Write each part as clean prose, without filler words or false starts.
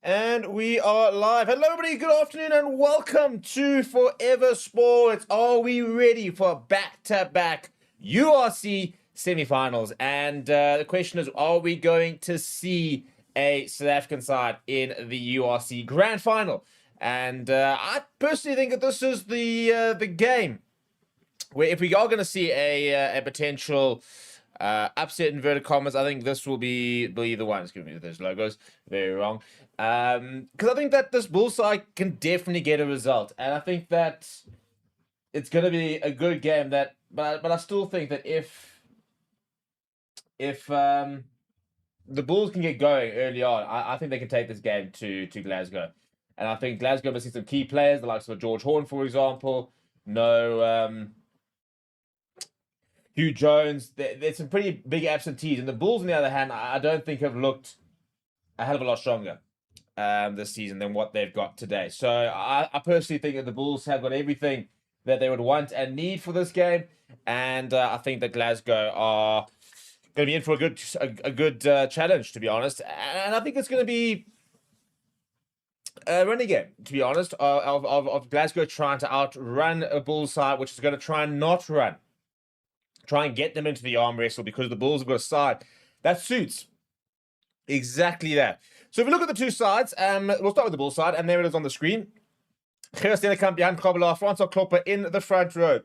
And we are live. Hello, everybody. Good afternoon and welcome to Forever Sports. Are we ready for back-to-back URC semi-finals? And the question is, are we going to see a South African side in the URC Grand Final? And I personally think that this is the game where if we are going to see a potential upset inverted commas, I think this will be the one. Excuse me, those logos very wrong. Because I think that this Bull side can definitely get a result, and I think that it's going to be a good game. But I still think that if the Bulls can get going early on, I think they can take this game to Glasgow, and I think Glasgow missing some key players, the likes of George Horn, for example. No. Hugh Jones, there's some pretty big absentees. And the Bulls, on the other hand, I don't think have looked a hell of a lot stronger this season than what they've got today. So I personally think that the Bulls have got everything that they would want and need for this game. And I think that Glasgow are going to be in for a good challenge, to be honest. And I think it's going to be a running game, to be honest, of Glasgow trying to outrun a Bulls side, which is going to try and not run. Try and get them into the arm wrestle, because the Bulls have got a side that suits exactly that. So if we look at the two sides, we'll start with the Bulls side, and there it is on the screen. Gerard Stennekamp, Jan Kobelaar, Francois Klopper in the front row.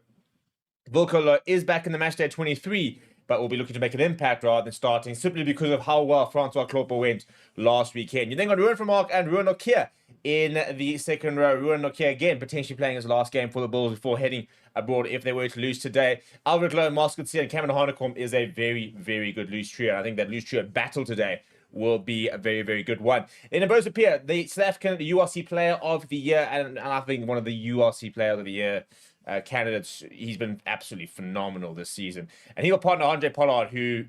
Wilco is back in the matchday 23, but will be looking to make an impact rather than starting, simply because of how well Francois Klopper went last weekend. You then got Ruan Vermaak and Ruan Nokia in the second row. Ruan Nokia again potentially playing his last game for the Bulls before heading abroad if they were to lose today. Albert Lowe, Moskowitz, and Cameron Hanekom is a very, very good loose trio. I think that loose trio battle today will be a very, very good one. In Mbosa Pierre, the South African URC Player of the Year, and I think one of the URC Player of the Year candidates. He's been absolutely phenomenal this season. And he will partner Andre Pollard, who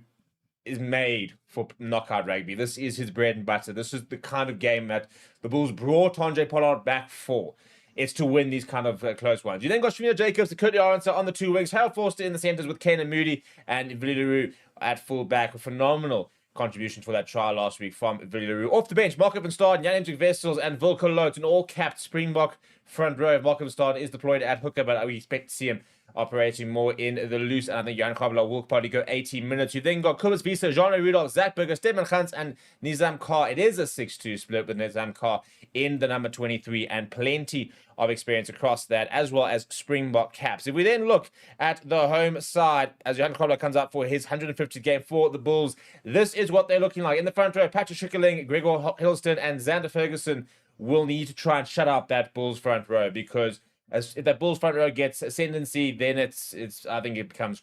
is made for knockout rugby. This is his bread and butter. This is the kind of game that the Bulls brought Andre Pollard back for. It's to win these kind of close ones. You then got Shamir Jacobs, the Curtly Arendse on the two wings, Harold Forster in the centres with Kane and Moody, and Villaroo at full back. A phenomenal contribution for that try last week from Villaroo. Off the bench, Marco van Staden, Jan-Hendrik Wessels, and Wilco Louw, an all-capped Springbok front row. Marco van Staden is deployed at hooker, but we expect to see him operating more in the loose, and I think Jan Kobelaar will probably go 18 minutes. You then got Kobus Wiese, Jean Rudolph, Zach Burger, Stedman Gans, and Nizam Carr. It is a 6-2 split with Nizam Carr in the number 23, and plenty of experience across that, as well as Springbok caps. If we then look at the home side, as Jan Kobelaar comes up for his 150th game for the Bulls, this is what they're looking like. In the front row, Patrick Schikkeling, Gregor Hiddleston, and Xander Ferguson will need to try and shut up that Bulls front row, because if that Bulls front row gets ascendancy, then it's I think it becomes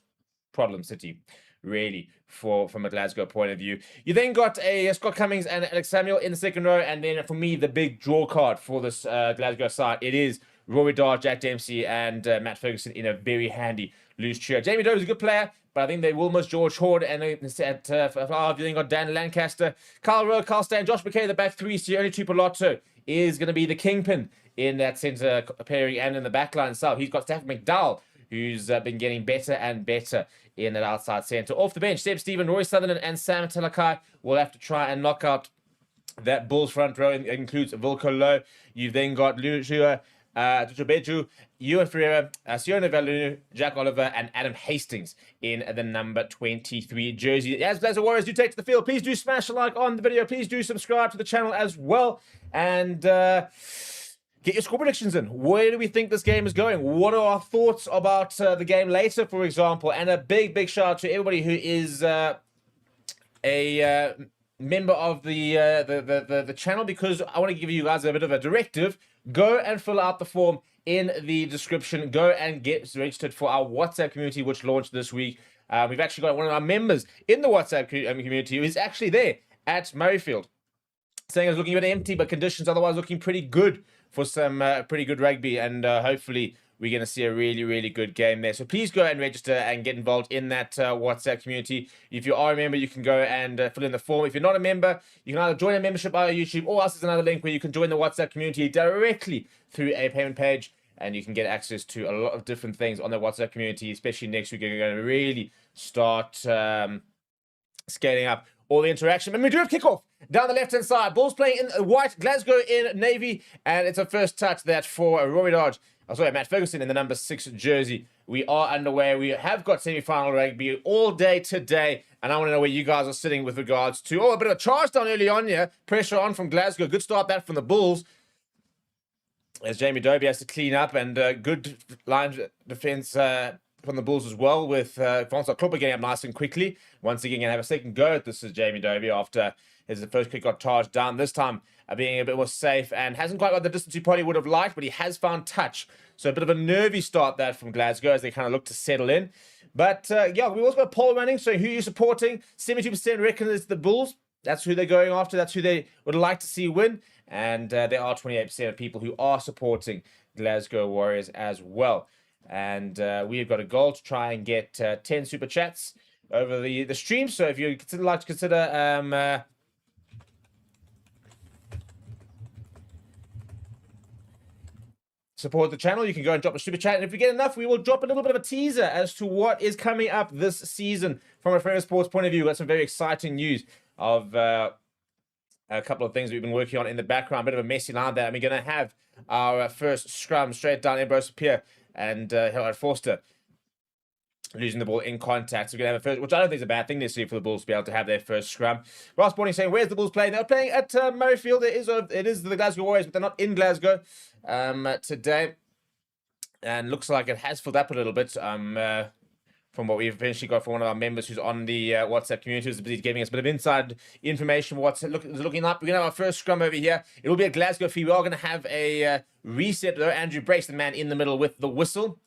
problem city, really, from a Glasgow point of view. You then got a Scott Cummings and Alex Samuel in the second row, and then for me, the big draw card for this Glasgow side, it is Rory Dar, Jack Dempsey, and Matt Ferguson in a very handy loose trio. Jamie Doe is a good player, but I think they will miss George Horde, and at you then got Dan Lancaster, Carl Rowe, Carl Stan, Josh McKay, the back three, Sione Tupolotto is going to be the kingpin in that centre pairing and in the backline itself. He's got Stafford McDowell, who's been getting better and better in that outside centre. Off the bench, Seb Steven, Roy Sutherland, and Sam Talakai will have to try and knock out that Bulls front row. It includes Wilco Louw. You've then got Lujua, Tutubeju, Ewan Ferreira, Sione Valunu, Jack Oliver, and Adam Hastings in the number 23 jersey. As Glasgow Warriors do take to the field, please do smash a like on the video. Please do subscribe to the channel as well. And get your score predictions in. Where do we think this game is going? What are our thoughts about the game later, for example? And a big, big shout out to everybody who is a member of the channel, because I want to give you guys a bit of a directive. Go and fill out the form in the description. Go and get registered for our WhatsApp community, which launched this week. We've actually got one of our members in the WhatsApp community who is actually there at Murrayfield, saying it's looking a bit empty, but conditions otherwise looking pretty good for some pretty good rugby, and hopefully we're going to see a really, really good game there. So please go and register and get involved in that WhatsApp community. If you are a member, you can go and fill in the form. If you're not a member, you can either join a membership via YouTube, or else there's another link where you can join the WhatsApp community directly through a payment page, and you can get access to a lot of different things on the WhatsApp community, especially next week. We're going to really start scaling up all the interaction. And we do have kickoff down the left-hand side. Bulls playing in white, Glasgow in navy, and it's a first touch that for Rory Dodge. Oh, sorry, Matt Ferguson in the number 6 jersey. We are underway. We have got semi-final rugby all day today, and I want to know where you guys are sitting with regards to, a bit of a charge down early on here. Pressure on from Glasgow. Good start that from the Bulls, as Jamie Dobie has to clean up, and good line defense from the Bulls as well, with Francois Klopper getting up nice and quickly. Once again, going to have a second go at this is Jamie Dobie after his first kick got charged down. This time being a bit more safe, and hasn't quite got the distance he probably would have liked, but he has found touch. So a bit of a nervy start that from Glasgow as they kind of look to settle in. But yeah, we also got a poll running, so who are you supporting? 72% reckon it's the Bulls. That's who they're going after. That's who they would like to see win. And there are 28% of people who are supporting Glasgow Warriors as well. And we've got a goal to try and get 10 super chats over the stream. So if you'd like to consider support the channel, you can go and drop a super chat. And if we get enough, we will drop a little bit of a teaser as to what is coming up this season from a Freo Sports point of view. We've got some very exciting news of a couple of things we've been working on in the background. A bit of a messy line there. And we're going to have our first scrum straight down Ambrose Pierre and Hillard Forster losing the ball in contact. So we're going to have a first, which I don't think is a bad thing necessarily for the Bulls to be able to have their first scrum. Ross Bourne saying, where's the Bulls playing? They're playing at Murrayfield. It is the Glasgow Warriors, but they're not in Glasgow today. And looks like it has filled up a little bit from what we've eventually got from one of our members who's on the WhatsApp community, who's giving us a bit of inside information what's looking up. We're going to have our first scrum over here. It will be a Glasgow fee. We are going to have a reset, though. Andrew Brace, the man in the middle with the whistle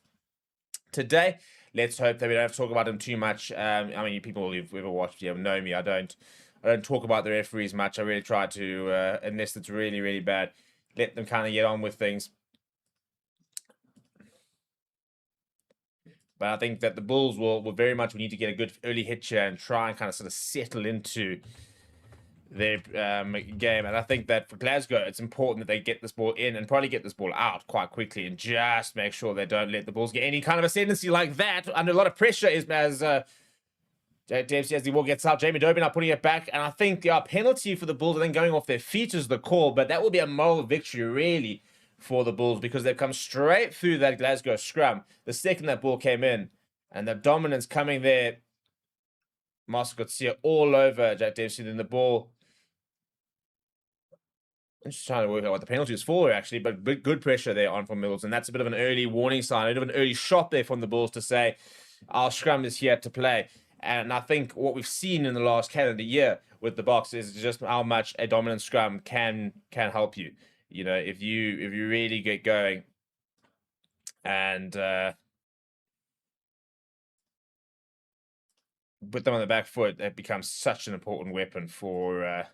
today. Let's hope that we don't have to talk about him too much. I mean, you people who've ever watched, know me. I don't talk about the referees much. I really try to, unless it's really, really bad, let them kind of get on with things. But I think that the Bulls will very much need to get a good early hit here and try and kind of sort of settle into their game. And I think that for Glasgow, it's important that they get this ball in and probably get this ball out quite quickly and just make sure they don't let the Bulls get any kind of ascendancy like that under a lot of pressure as Dempsey, as the ball gets out. Jamie Dobie now putting it back. And I think the penalty for the Bulls and then going off their feet is the call. But that will be a moral victory, really, for the Bulls, because they've come straight through that Glasgow scrum. The second that ball came in, and the dominance coming there, Master Garcia all over Jack Dempsey. Then the ball, I'm just trying to work out what the penalty is for, actually, but good pressure there on from Mills, and that's a bit of an early warning sign, a bit of an early shot there from the Bulls to say, our scrum is here to play. And I think what we've seen in the last calendar year with the Boks is just how much a dominant scrum can help you. You know, if you really get going and put them on the back foot, it becomes such an important weapon for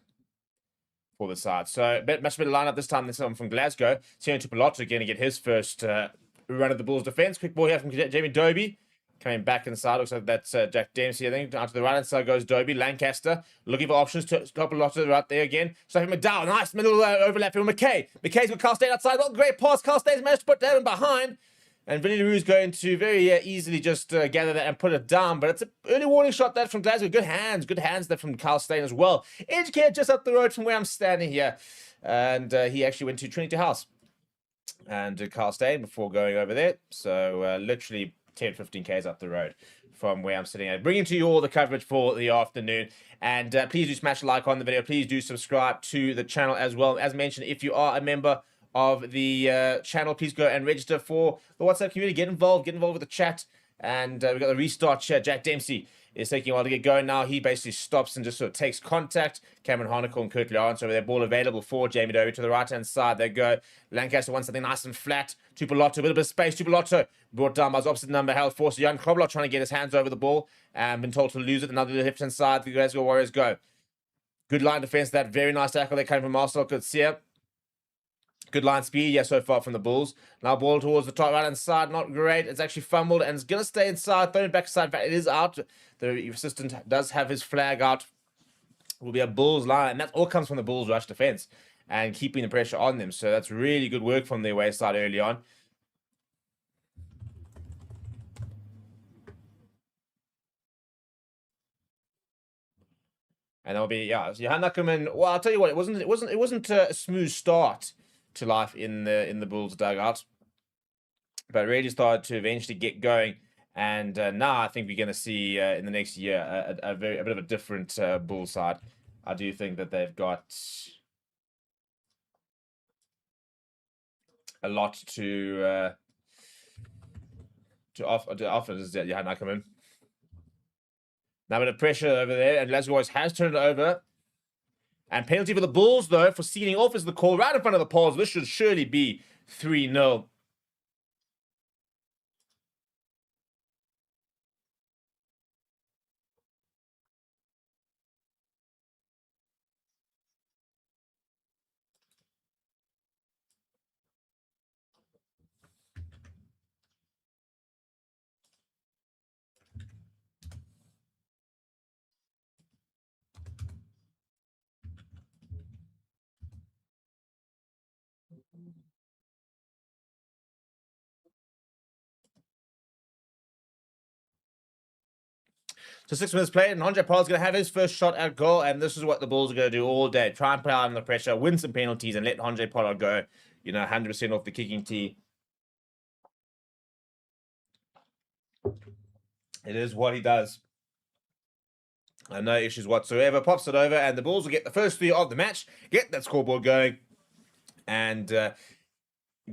the side. So much better lineup this time. This one from Glasgow. Tino Tupoloto going to get his first run of the Bulls defense. Quick ball here from Jamie Dobie. Coming back inside, looks like that's Jack Dempsey, I think. Down to the right-hand side goes Dobie. Lancaster looking for options to stop a lot of right there again. Sophie McDowell, nice middle overlap from McKay. McKay's got Carl Steyn outside. Well, great pass. Carl Steyn's managed to put that in behind. And Vinny LaRue's going to very easily just gather that and put it down. But it's an early warning shot that from Glasgow. Good hands there from Carl Steyn as well. Edgecare just up the road from where I'm standing here. And he actually went to Trinity House and Carl Steyn before going over there. So literally 10-15 k's up the road from where I'm sitting at. Bringing to you all the coverage for the afternoon. And please do smash a like on the video. Please do subscribe to the channel as well. As mentioned, if you are a member of the channel, please go and register for the WhatsApp community. Get involved with the chat. And we've got the restart chat. Jack Dempsey is taking a while to get going now. He basically stops and just sort of takes contact. Cameron Honacle and Kurt Lawrence over there. Ball available for Jamie Dobie to the right-hand side. They go. Lancaster wants something nice and flat. Tupoloto, a little bit of space. Tupoloto brought down by his opposite number. Held force. Jan Krobler trying to get his hands over the ball and been told to lose it. Another left-hand side. The Glasgow Warriors go. Good line defense. That very nice tackle. They came from Marcel Coetzee. Good line speed, yeah, so far from the Bulls. Now ball towards the top right-hand side, not great. It's actually fumbled and it's going to stay inside, thrown back aside. In fact, it is out. The assistant does have his flag out. It will be a Bulls line, and that all comes from the Bulls' rush defense and keeping the pressure on them. So that's really good work from their away side early on. And there'll be Johan Ackerman. Well, I'll tell you what, it wasn't a smooth start to life in the Bulls dugout, but really started to eventually get going. And now I think we're going to see in the next year a bit of a different Bulls side. I do think that they've got a lot to offer. This is Johan Ackerman. Now a bit of pressure over there, and Glasgow Warriors has turned it over. And penalty for the Bulls, though, for sealing off is the call right in front of the poles. This should surely be 3-0. So 6 minutes played, and Andre Pollard's going to have his first shot at goal, and this is what the Bulls are going to do all day. Try and put out under pressure, win some penalties, and let Andre Pollard go, 100% off the kicking tee. It is what he does. No issues whatsoever. Pops it over, and the Bulls will get the first 3 of the match, get that scoreboard going, and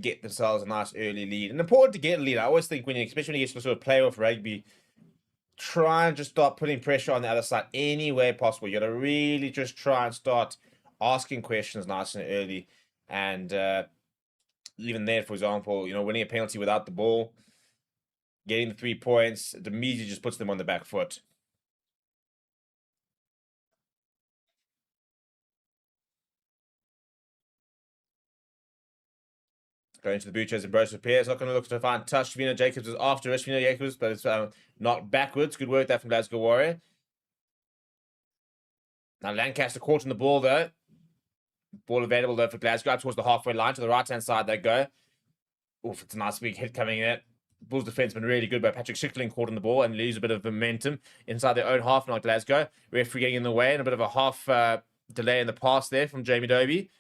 get themselves a nice early lead. And important to get a lead. I always think especially when you get to sort of playoff rugby, try and just start putting pressure on the other side any way possible. You got to really just try and start asking questions nice and early. And even there, for example, winning a penalty without the ball, getting the 3 points, it immediately just puts them on the back foot. Going to the boot chest and Bros repair. It's not going to look to find touch. Vino Jacobs is after it. Vino Jacobs, but it's not backwards. Good work there from Glasgow Warrior. Now Lancaster caught in the ball, though. Ball available, though, for Glasgow. Up towards the halfway line. To the right-hand side they go. Oof, it's a nice big hit coming in. Bulls defense been really good by Patrick Schickling caught in the ball and lose a bit of momentum inside their own half now, Glasgow. Referee getting in the way and a bit of a half delay in the pass there from Jamie Dobie.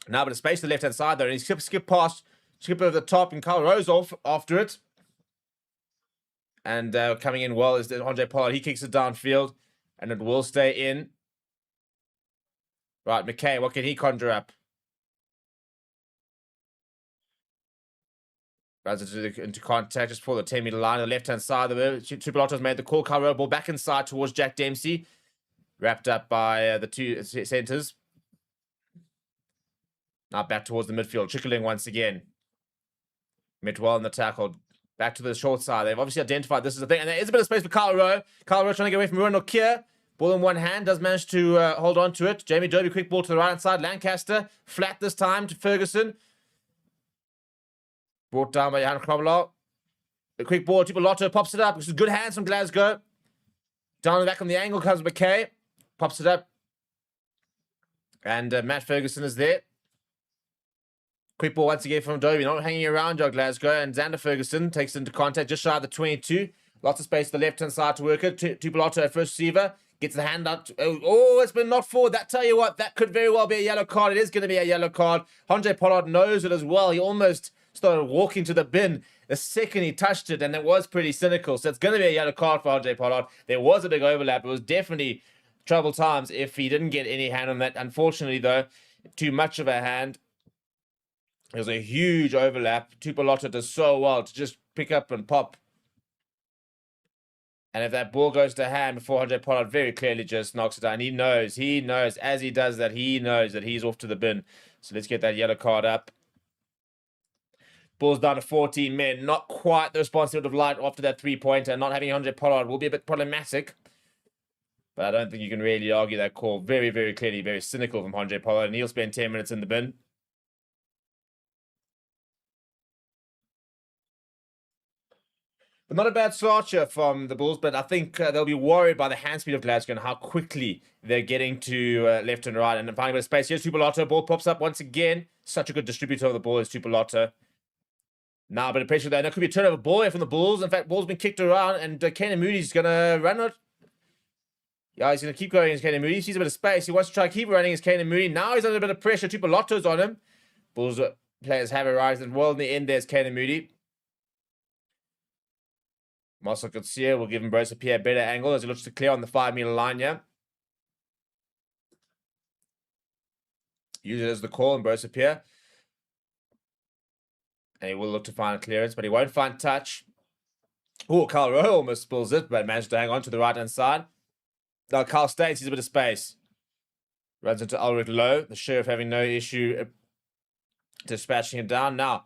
Now, but a space to the left-hand side, though, and he skip past, skip over the top, and Kyle Rose off after it. And coming in well is Andre Pollard. He kicks it downfield, and it will stay in. Right, McKay, what can he conjure up? Runs into contact just before the 10-meter line on the left-hand side of it. Tupolato's made the call. Kyle Rose ball back inside towards Jack Dempsey. Wrapped up by the 2 centres. Now back towards the midfield. Trickling once again. Met well in the tackle. Back to the short side. They've obviously identified this is the thing. And there is a bit of space for Kyle Rowe. Kyle Rowe trying to get away from Ruan Nokia. Ball in one hand. Does manage to hold on to it. Jamie Dobie, quick ball to the right-hand side. Lancaster. Flat this time to Ferguson. Brought down by Jan Krobler. A quick ball. Tupolotto pops it up. This is good hands from Glasgow. Down the back on the angle comes McKay. Pops it up. And Matt Ferguson is there. Quick ball once again from Dobie. Not hanging around Glasgow. And Xander Ferguson takes into contact just shy of the 22. Lots of space to the left-hand side to work it. Tupolotto at first receiver. Gets the hand out. Oh, it's been knocked forward. That tell you what, that could very well be a yellow card. It is going to be a yellow card. Andre Pollard knows it as well. He almost started walking to the bin the second he touched it, and it was pretty cynical. So it's going to be a yellow card for Andre Pollard. There was a big overlap. It was definitely trouble times if he didn't get any hand on that. Unfortunately, though, too much of a hand. There's a huge overlap. Tupolotto does so well to just pick up and pop. And if that ball goes to hand before Andre Pollard very clearly just knocks it down. He knows, as he does that, he knows that he's off to the bin. So let's get that yellow card up. Ball's down to 14 men. Not quite the response he would have liked after that 3-pointer. Not having Andre Pollard will be a bit problematic. But I don't think you can really argue that call. Very, very clearly, very cynical from Andre Pollard. And he'll spend 10 minutes in the bin. But not a bad slasher from the Bulls, but I think they'll be worried by the hand speed of Glasgow and how quickly they're getting to left and right. And finding a bit of space. Here's Tupolotto. Ball pops up once again. Such a good distributor of the ball is Tupolotto. Now a bit of pressure there. And there could be a turnover ball here from the Bulls. In fact, ball's been kicked around, and Kanan Moody's going to run it. Yeah, he's going to keep going against Caden Moody. He sees a bit of space. He wants to try to keep running against Caden Moody. Now he's under a bit of pressure. Tupolotto's on him. Bulls players have it right. And well, in the end, there's Caden Moody. Marcel Coetzee will give him Bruce Pierre a better angle as he looks to clear on the 5-meter line here. Use it as the call and Bruce Pierre. And he will look to find a clearance, but he won't find touch. Oh, Carl Rowe almost spills it, but managed to hang on to the right-hand side. Now, Carl State sees a bit of space. Runs into Ulrich Lowe. The Sheriff having no issue dispatching him down. Now,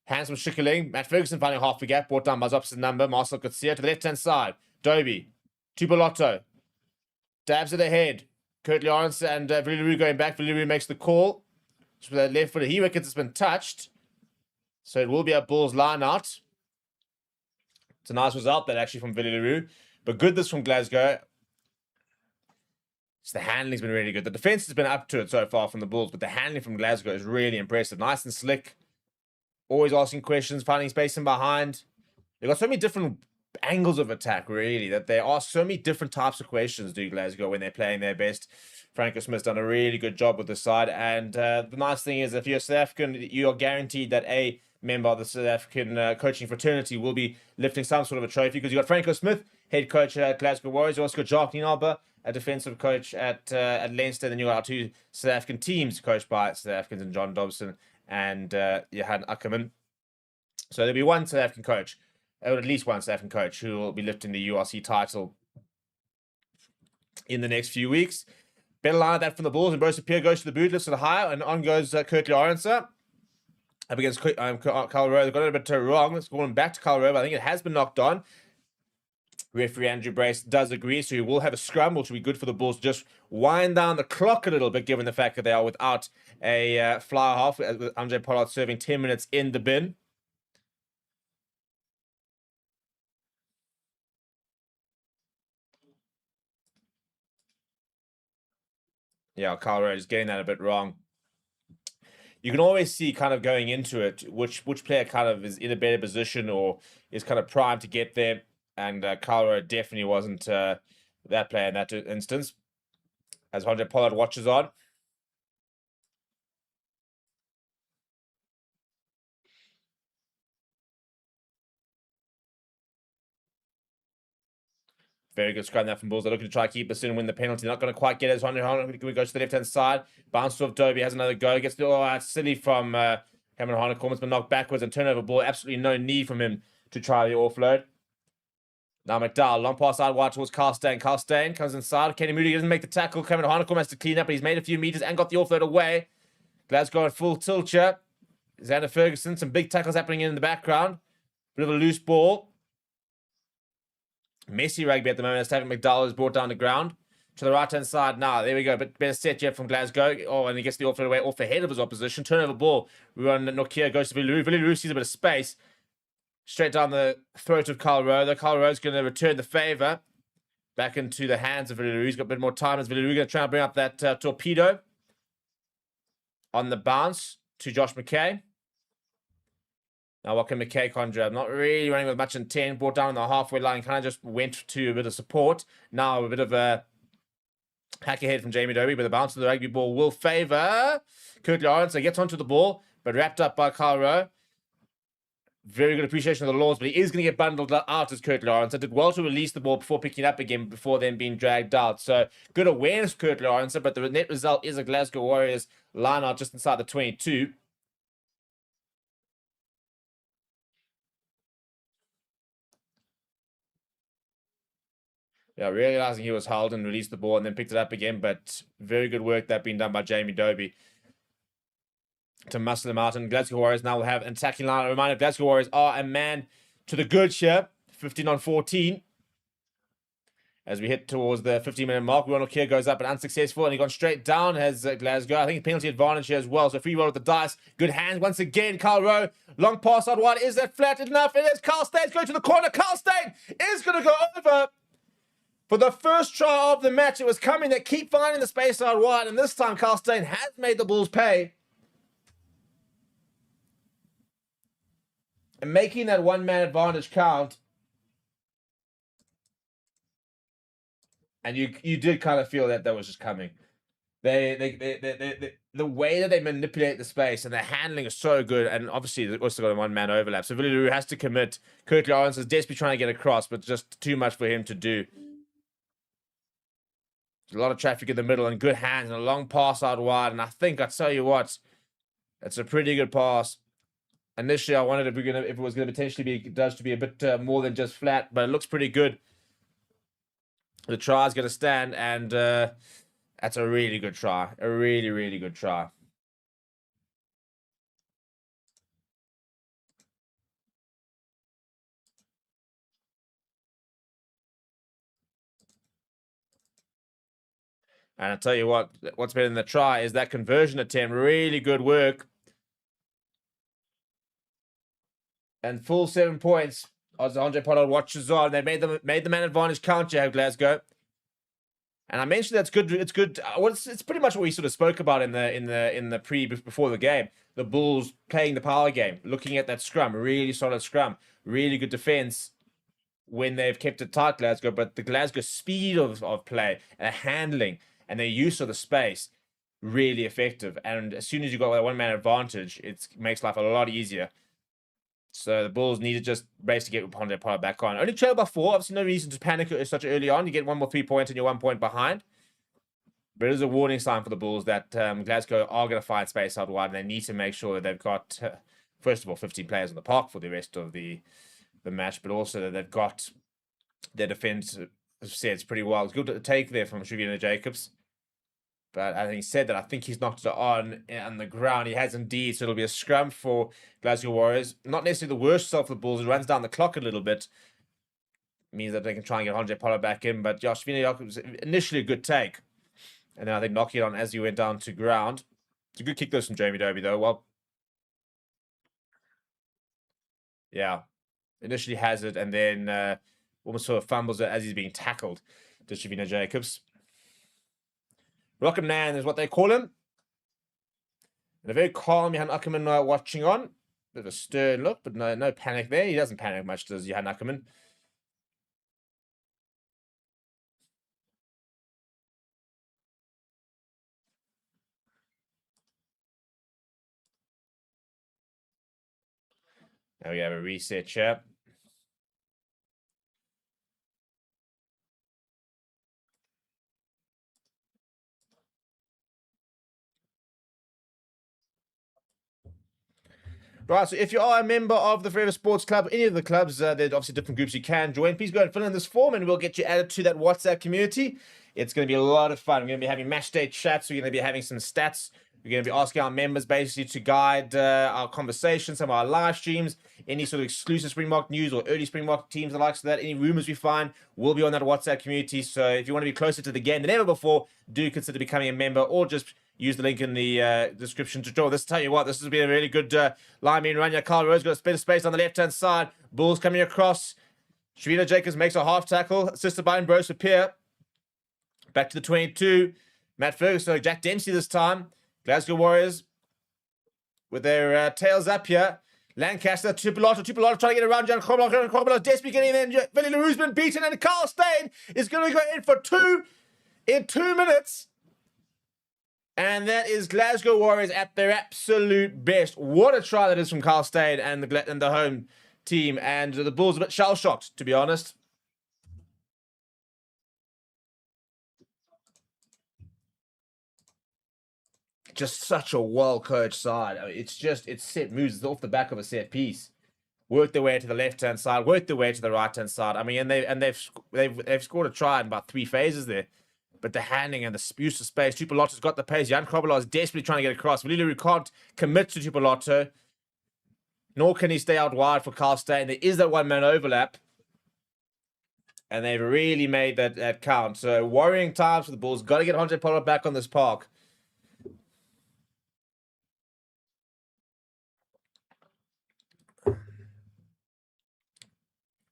hands from Schickerling. Matt Ferguson finding half the gap. Brought down by his opposite number. Marcel Coetzee to the left-hand side. Dobie. Tupolotto. Dabs it ahead. Kurt Lawrence and Villaroo going back. Villaroo makes the call. So with that left footer, he reckons it's been touched. So it will be a Bulls line-out. It's a nice result, that actually, from Villaroo. But good this from Glasgow. The handling's been really good. The defense has been up to it so far from the Bulls, but the handling from Glasgow is really impressive. Nice and slick. Always asking questions, finding space in behind. They've got so many different angles of attack, really, that they ask so many different types of questions, do Glasgow, when they're playing their best. Franco Smith's done a really good job with this side. And the nice thing is, if you're South African, you are guaranteed that a member of the South African coaching fraternity will be lifting some sort of a trophy, because you've got Franco Smith, head coach at Glasgow Warriors. You also got Jacques Nienaber, a defensive coach at Leinster. Then you got our two South African teams coached by South Africans, and John Dobson and Johan Ackerman. So there'll be one South African coach, or at least one South African coach, who will be lifting the URC title in the next few weeks. Better line of that from the Bulls, and Bruce Pierre goes to the boot, lifts it higher, and on goes Kurt Lawrence up against Carl Rowe. They've got it a bit wrong. It's going back to Carl Rowe, but I think it has been knocked on. Referee Andrew Brace does agree, so he will have a scrum, which will be good for the Bulls to just wind down the clock a little bit, given the fact that they are without a fly half, with Andre Pollard serving 10 minutes in the bin. Yeah, Carl Rowe is getting that a bit wrong. You can always see, kind of going into it, which player kind of is in a better position or is kind of primed to get there. And Carl Rowe definitely wasn't that player in that instance. As Andre Pollard watches on. Very good scrum there from Bulls. They're looking to try to keep us in and win the penalty. Not going to quite get it. We go to the left-hand side. Bounce off Dobie. Has another go. Gets the it's silly from Cameron Harnett. Has been knocked backwards and turnover ball. Absolutely no need from him to try the offload. Now McDowell, long pass out wide towards Carl Steyn. Carl Steyn comes inside. Kenny Moody doesn't make the tackle. Cameron Harnett has to clean up, but he's made a few meters and got the offload away. Glasgow at full tilt here. Xander Ferguson. Some big tackles happening in the background. Bit of a loose ball. Messy rugby at the moment as Tavick McDowell is brought down the ground. To the right-hand side now. There we go. But better set yet from Glasgow. Oh, and he gets the offload away off the head of his opposition. Turnover ball. Ruan Nokia goes to Villaroo. Villaroo sees a bit of space. Straight down the throat of Carl Rowe. Though Carl Rowe's going to return the favour back into the hands of Villaroo. He's got a bit more time as Villaroo going to try and bring up that torpedo on the bounce to Josh McKay. Now, what can McKay conjure up? Not really running with much intent. Brought down on the halfway line. Kind of just went to a bit of support. Now, a bit of a hack ahead from Jamie Dobie, but the bounce of the rugby ball will favour Kurt Lawrence. So he gets onto the ball, but wrapped up by Carl Rowe. Very good appreciation of the laws, but he is going to get bundled out as Kurt Lawrence. I did well to release the ball before picking it up again, before then being dragged out. So good awareness, Kurt Lawrence, but the net result is a Glasgow Warriors line out just inside the 22. Yeah, realizing he was held and released the ball and then picked it up again, but very good work that being done by Jamie Dobie to muscle him out. And Glasgow Warriors now will have an attacking line. A reminder, Glasgow Warriors are a man to the good here, 15-on-14. As we hit towards the 15-minute mark, Ronald Keir goes up and unsuccessful, and he gone straight down as Glasgow. I think penalty advantage here as well. So free roll with the dice. Good hands once again. Carl Rowe, long pass out wide. Is that flat enough? It is. Carl Steyn's going to the corner. Carl Steyn is going to go over. For the first try of the match, it was coming. They keep finding the space out wide, and this time Carl Steyn has made the Bulls pay. And making that one-man advantage count. And you did kind of feel that was just coming. The way that they manipulate the space and their handling is so good, and obviously they've also got a one-man overlap. So Villaroo has to commit. Kirk Lawrence is desperately trying to get across, but just too much for him to do. There's a lot of traffic in the middle and good hands and a long pass out wide. And I tell you what, it's a pretty good pass. Initially, I wondered if it was going to potentially be judged to be a bit more than just flat, but it looks pretty good. The try is going to stand, and that's a really good try. A really, really good try. And I tell you what's better than the try is that conversion attempt. Really good work. And full 7 points as Andre Pollard watches on. They made the man advantage count, you have Glasgow. And I mentioned that's good. It's good. It's pretty much what we sort of spoke about in the before the game. The Bulls playing the power game, looking at that scrum, really solid scrum, really good defense when they've kept it tight, Glasgow. But the Glasgow speed of play and handling and their use of the space, really effective. And as soon as you got that one man advantage, it makes life a lot easier. So the Bulls need to just basically get Andre Pollard back on. Only trail by 4. Obviously, no reason to panic such early on. You get 1 more 3 points and you're 1 point behind. But it is a warning sign for the Bulls that Glasgow are going to find space out wide, and they need to make sure that they've got, first of all, 15 players on the park for the rest of the match, but also that they've got their defense sets pretty well. It's good to take there from Shavina Jacobs. But having said that, I think he's knocked it on the ground. He has indeed. So it'll be a scrum for Glasgow Warriors. Not necessarily the worst stuff for the Bulls. It runs down the clock a little bit. Means that they can try and get Andre Pollard back in. But Josh Vina was initially a good take. And then I think knocking it on as he went down to ground. It's a good kick, though, from Jamie Dobie, though. Well, yeah. Initially has it and then almost sort of fumbles it as he's being tackled to Shavina Jacobs. Rock'em Nan is what they call him. And a very calm Johan Ackerman watching on. Bit of a stern look, but no panic there. He doesn't panic much, does Johan Ackerman? Now we have a reset here. Right, so if you are a member of the Forever Sports Club, any of the clubs, there's obviously different groups you can join. Please go and fill in this form and we'll get you added to that WhatsApp community. It's going to be a lot of fun. We're going to be having match day chats. We're going to be having some stats. We're going to be asking our members basically to guide our conversations, some of our live streams, any sort of exclusive Springbok news or early Springbok teams and likes of that. Any rumors we find will be on that WhatsApp community. So if you want to be closer to the game than ever before, do consider becoming a member or just use the link in the description to join. Tell you what, this has been a really good line being run. Carl Rose got a bit of space on the left-hand side. Bulls coming across. Shavina Jacobs makes a half tackle, assisted by Ambrose Pierre. Back to the 22. Matt Ferguson, Jack Dempsey this time. Glasgow Warriors with their tails up here. Lancaster, Tupolotto trying to get around Jan Krobel. Desperately getting in. Billy LaRue's been beaten, and Carl Steyn is going to go in for 2 in 2 minutes. And that is Glasgow Warriors at their absolute best. What a try that is from Carl Steyn and the home team. And the Bulls a bit shell-shocked, to be honest. Just such a well-coached side. I mean, it's set moves. It's off the back of a set piece. Work their way to the left-hand side. Work their way to the right-hand side. I mean, they've scored a try in about 3 phases there. But the handling and the use of space, Tupolotto's got the pace. Jan Krobel is desperately trying to get across. Vililu can't commit to Tupolotto. Nor can he stay out wide for Carl Steyn. There is that one-man overlap. And they've really made that count. So worrying times for the Bulls. Got to get Andre Pollard back on this park.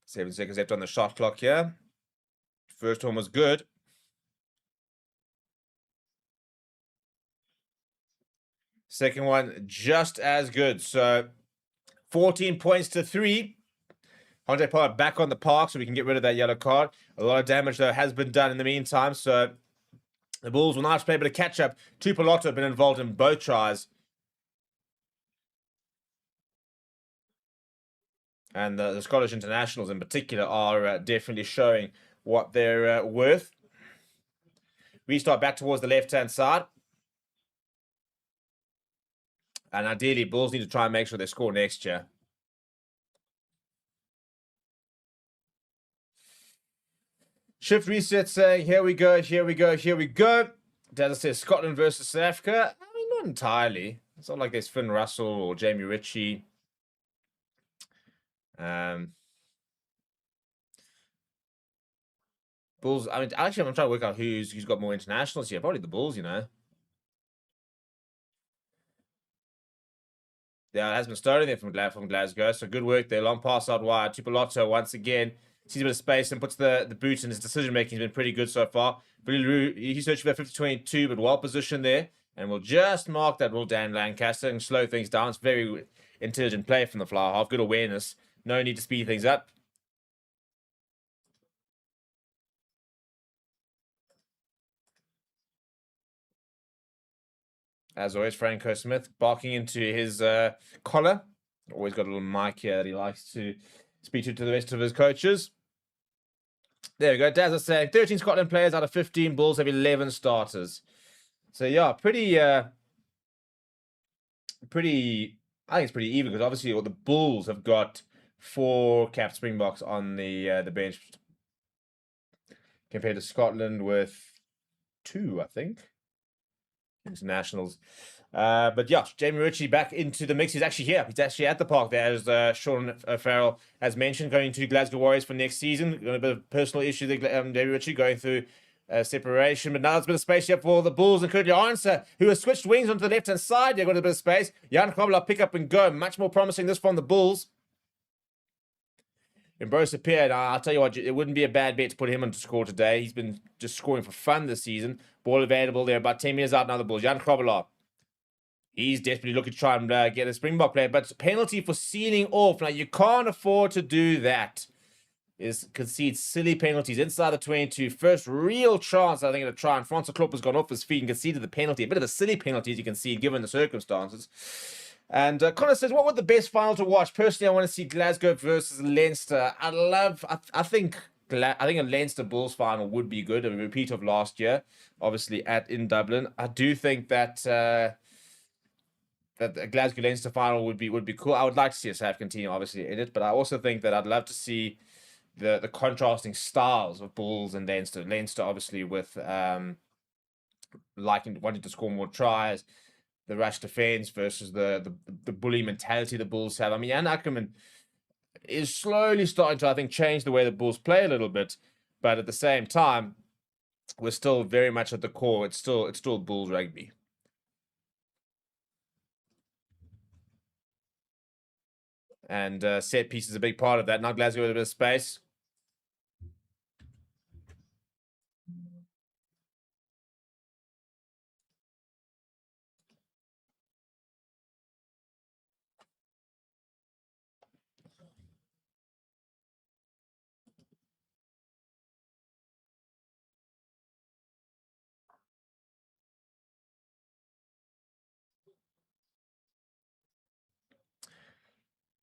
7 seconds left on the shot clock here. First one was good. Second one, just as good. So 14 points to 3 Andre Pollard back on the park so we can get rid of that yellow card. A lot of damage, though, has been done in the meantime. So the Bulls will now play a bit of catch-up. Tupoloto have been involved in both tries. And the Scottish internationals in particular are definitely showing what they're worth. Restart back towards the left-hand side. And ideally, Bulls need to try and make sure they score next year. Shift reset saying, here we go, here we go, here we go. Dazza says Scotland versus South Africa. I mean, not entirely. It's not like there's Finn Russell or Jamie Ritchie. Bulls, I mean, actually, I'm trying to work out who's got more internationals here. Probably the Bulls, you know. Yeah, it has been starting there from Glasgow. So good work there. Long pass out wide. Tupoloto once again sees a bit of space and puts the boot in. His decision making has been pretty good so far. He's searching for 50-22, but well positioned there. And we'll just mark that, will Dan Lancaster, and slow things down. It's very intelligent play from the fly half. Good awareness. No need to speed things up. As always, Franco Smith barking into his collar. Always got a little mic here that he likes to speak to the rest of his coaches. There we go. Daz is saying 13 Scotland players out of 15. Bulls have 11 starters. So yeah, pretty. I think it's pretty even because obviously the Bulls have got 4 capped Springboks on the bench compared to Scotland with 2, I think. Internationals. But yeah, Jamie Ritchie back into the mix. He's actually here. He's actually at the park there, as Sean Farrell has mentioned, going to Glasgow Warriors for next season. Got a bit of personal issue there, Jamie Ritchie going through separation. But now there's a bit of space here for the Bulls, including Arnser, who has switched wings onto the left-hand side. They've got a bit of space. Jan Kobler pick up and go. Much more promising this from the Bulls. Ambrose appeared. I'll tell you what, it wouldn't be a bad bet to put him on to score today. He's been just scoring for fun this season. Ball available there, about 10 minutes out now, the Bulls. Jan Kobler. He's desperately looking to try and get a Springbok player, but penalty for sealing off. Now, you can't afford to do that. Is concede silly penalties inside the 22. First real chance, I think, at a try. And Francois Klopp has gone off his feet and conceded the penalty. A bit of a silly penalty, as you can see, given the circumstances. And Connor says, what would the best final to watch? Personally, I want to see Glasgow versus Leinster. I think a Leinster Bulls final would be good. A repeat of last year, obviously in Dublin. I do think that that the Glasgow Leinster final would be cool. I would like to see a South African team obviously in it, but I also think that I'd love to see the contrasting styles of Bulls and Leinster. Leinster obviously with wanting to score more tries, the rush defense versus the bully mentality the Bulls have. I mean, Jan Ackerman is slowly starting to, I think, change the way the Bulls play a little bit, but at the same time, we're still very much at the core. It's still Bulls rugby. And set piece is a big part of that. Now Glasgow with a bit of space.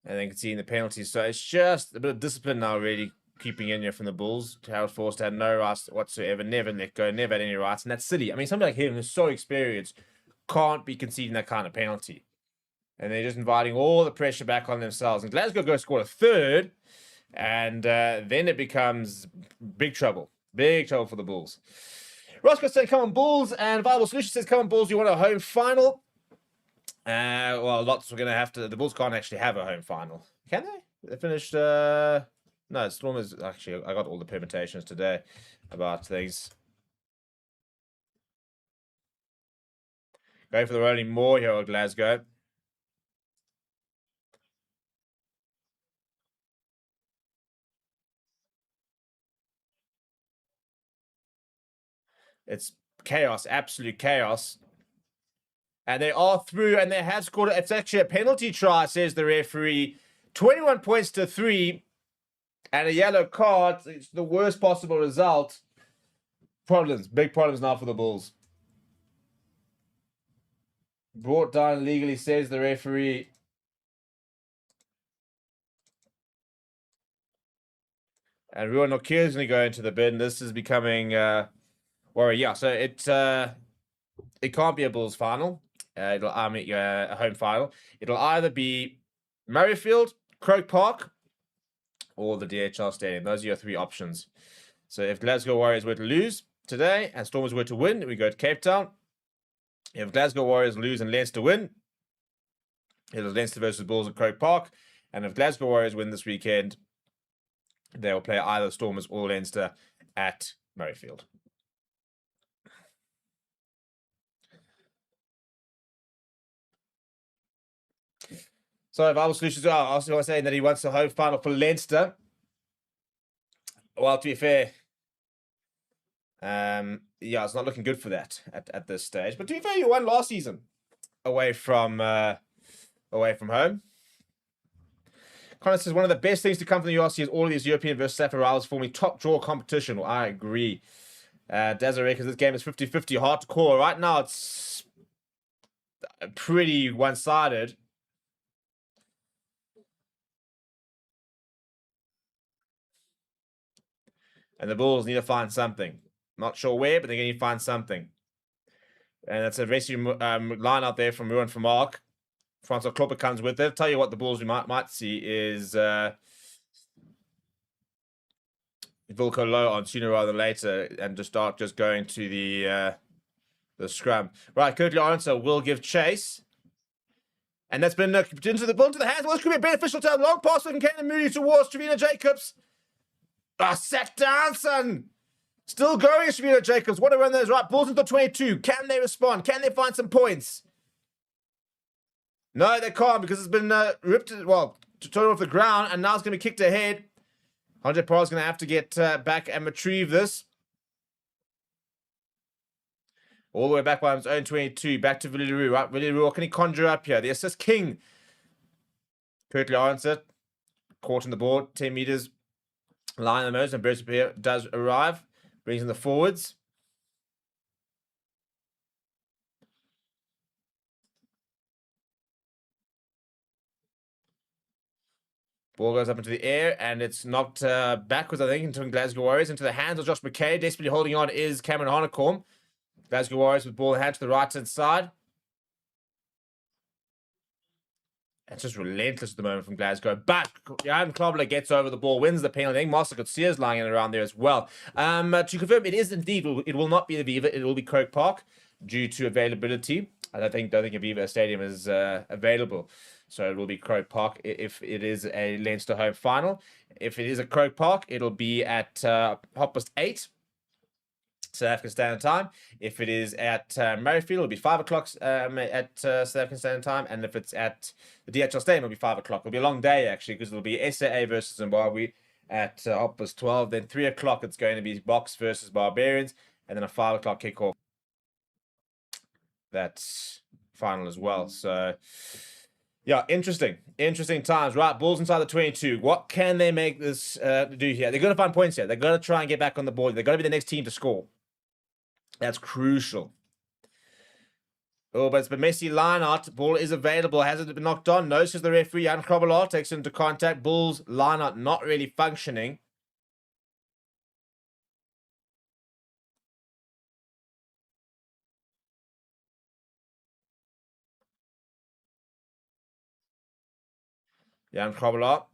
And then you can see in the penalties. So it's just a bit of discipline now, really keeping in here from the Bulls. Harold Forster had no rights whatsoever, never let go, never had any rights. And that's silly. I mean, somebody like him who's so experienced can't be conceding that kind of penalty. And they're just inviting all the pressure back on themselves. And Glasgow go score a third. And then it becomes big trouble. Big trouble for the Bulls. Roscoe said, come on, Bulls. And Viable Solution says, come on, Bulls, you want a home final? Well, lots we're going to have to... The Bulls can't actually have a home final. Can they? They finished... No, Storm is... Actually, I got all the permutations today about things. Going for the rolling more here at Glasgow. It's chaos, absolute chaos. And they are through, and they have scored. It's actually a penalty try, says the referee. 21 points to 3. And a yellow card. It's the worst possible result. Big problems now for the Bulls. Brought down illegally, says the referee. And Ruan Nokia is going to go into the bin. This is becoming worry. Yeah, so it can't be a Bulls final. It'll a home final. It'll either be Murrayfield, Croke Park, or the DHL Stadium. Those are your three options. So if Glasgow Warriors were to lose today and Stormers were to win, we go to Cape Town. If Glasgow Warriors lose and Leinster win, it is Leinster versus Bulls at Croke Park. And if Glasgow Warriors win this weekend, they will play either Stormers or Leinster at Murrayfield. So Viable Solutions are also saying that he wants a home final for Leinster. Well, to be fair, yeah, it's not looking good for that at this stage. But to be fair, you won last season away from home. Connor says one of the best things to come from the URC is all of these European versus South rivals forming top draw competition. Well, I agree. Dazza reckons this game is 50-50, hard to call. Right now, it's pretty one-sided. And the Bulls need to find something. Not sure where, but they're going to find something. And that's a racing line out there from Ruan for Mark. Francois Klopper comes with it. I'll tell you what the Bulls we might see is Wilco Low on sooner rather than later and just start going to the scrum. Right, Kirkley Arnser will give chase. And that's been into the hands. Well, this could be beneficial to have long pass from Caden Moody towards Trevina Jacobs. Set down, son. Still going, Trevina Jacobs. What a run there is. Right, Bulls into 22. Can they respond? Can they find some points? No, they can't because it's been ripped, well, to turn off the ground, and now it's going to be kicked ahead. Andre Parr's going to have to get back and retrieve this. All the way back by his own 22. Back to Villaroo. Right, Villaroo, what can he conjure up here? The assist king. Curtly answered. Caught in the board. 10 meters. Line the most, and Bertha does arrive. Brings in the forwards. Ball goes up into the air, and it's knocked backwards, I think, into Glasgow Warriors. Into the hands of Josh McKay. Desperately holding on is Cameron Honeycomb. Glasgow Warriors with ball hand to the right-hand side. It's just relentless at the moment from Glasgow. But Jan Klobler gets over the ball, wins the penalty. I think Master Coetzee lying around there as well. To confirm, it is indeed, it will not be the Viva, it will be Croke Park due to availability. I don't think Aviva Stadium is available. So it will be Croke Park if it is a Leinster home final. If it is a Croke Park, it'll be at 8:30 South African Standard Time. If it is at Murrayfield, it'll be 5 o'clock at South African Standard Time. And if it's at the DHL Stadium, it'll be 5 o'clock. It'll be a long day, actually, because it'll be SAA versus Zimbabwe at 12:30. Then 3 o'clock, it's going to be Boks versus Barbarians. And then a 5 o'clock kickoff. That's final as well. So, yeah, interesting times. Right, Bulls inside the 22. What can they make this do here? They're going to find points here. They're going to try and get back on the board. They're going to be the next team to score. That's crucial. Oh, but it's been messy line out. Ball is available. Has it been knocked on? No, says the referee. Jan Krobelaar takes into contact. Bulls line out not really functioning. Jan Krobelaar.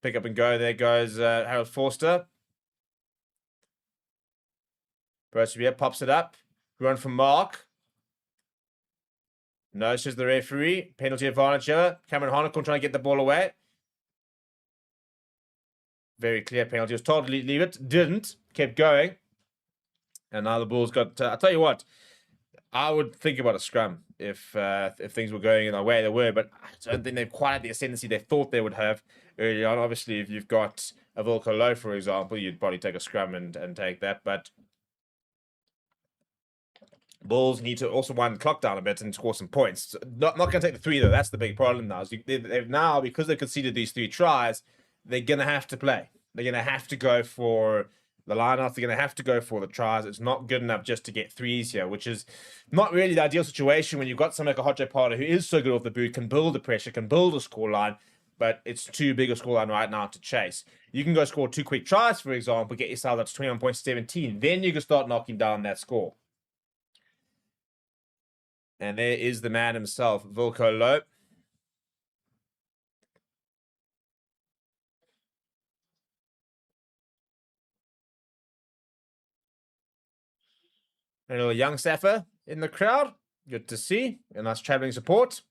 Pick up and go. There goes Harold Forster. Brosbier pops it up. Run from Mark. No, says the referee. Penalty advantage here. Cameron Honeycomb trying to get the ball away. Very clear penalty. Was told to leave it. Didn't. Kept going. And now the Bulls got... I'll tell you what. I would think about a scrum if things were going in the way they were. But I don't think they've quite had the ascendancy they thought they would have early on. Obviously, if you've got a Wilco Low, for example, you'd probably take a scrum and take that. But... Bulls need to also wind the clock down a bit and score some points. Not going to take the 3, though. That's the big problem now. They've now, because they've conceded these 3 tries, they're going to have to play. They're going to have to go for the lineouts. They're going to have to go for the tries. It's not good enough just to get threes here, which is not really the ideal situation when you've got someone like a Hotjo Parter who is so good off the boot, can build the pressure, can build a scoreline, but it's too big a scoreline right now to chase. You can go score 2 quick tries, for example, get yourself up to 21.17. Then you can start knocking down that score. And there is the man himself, Wilco Low. A little young Safa in the crowd. Good to see. A nice travelling support.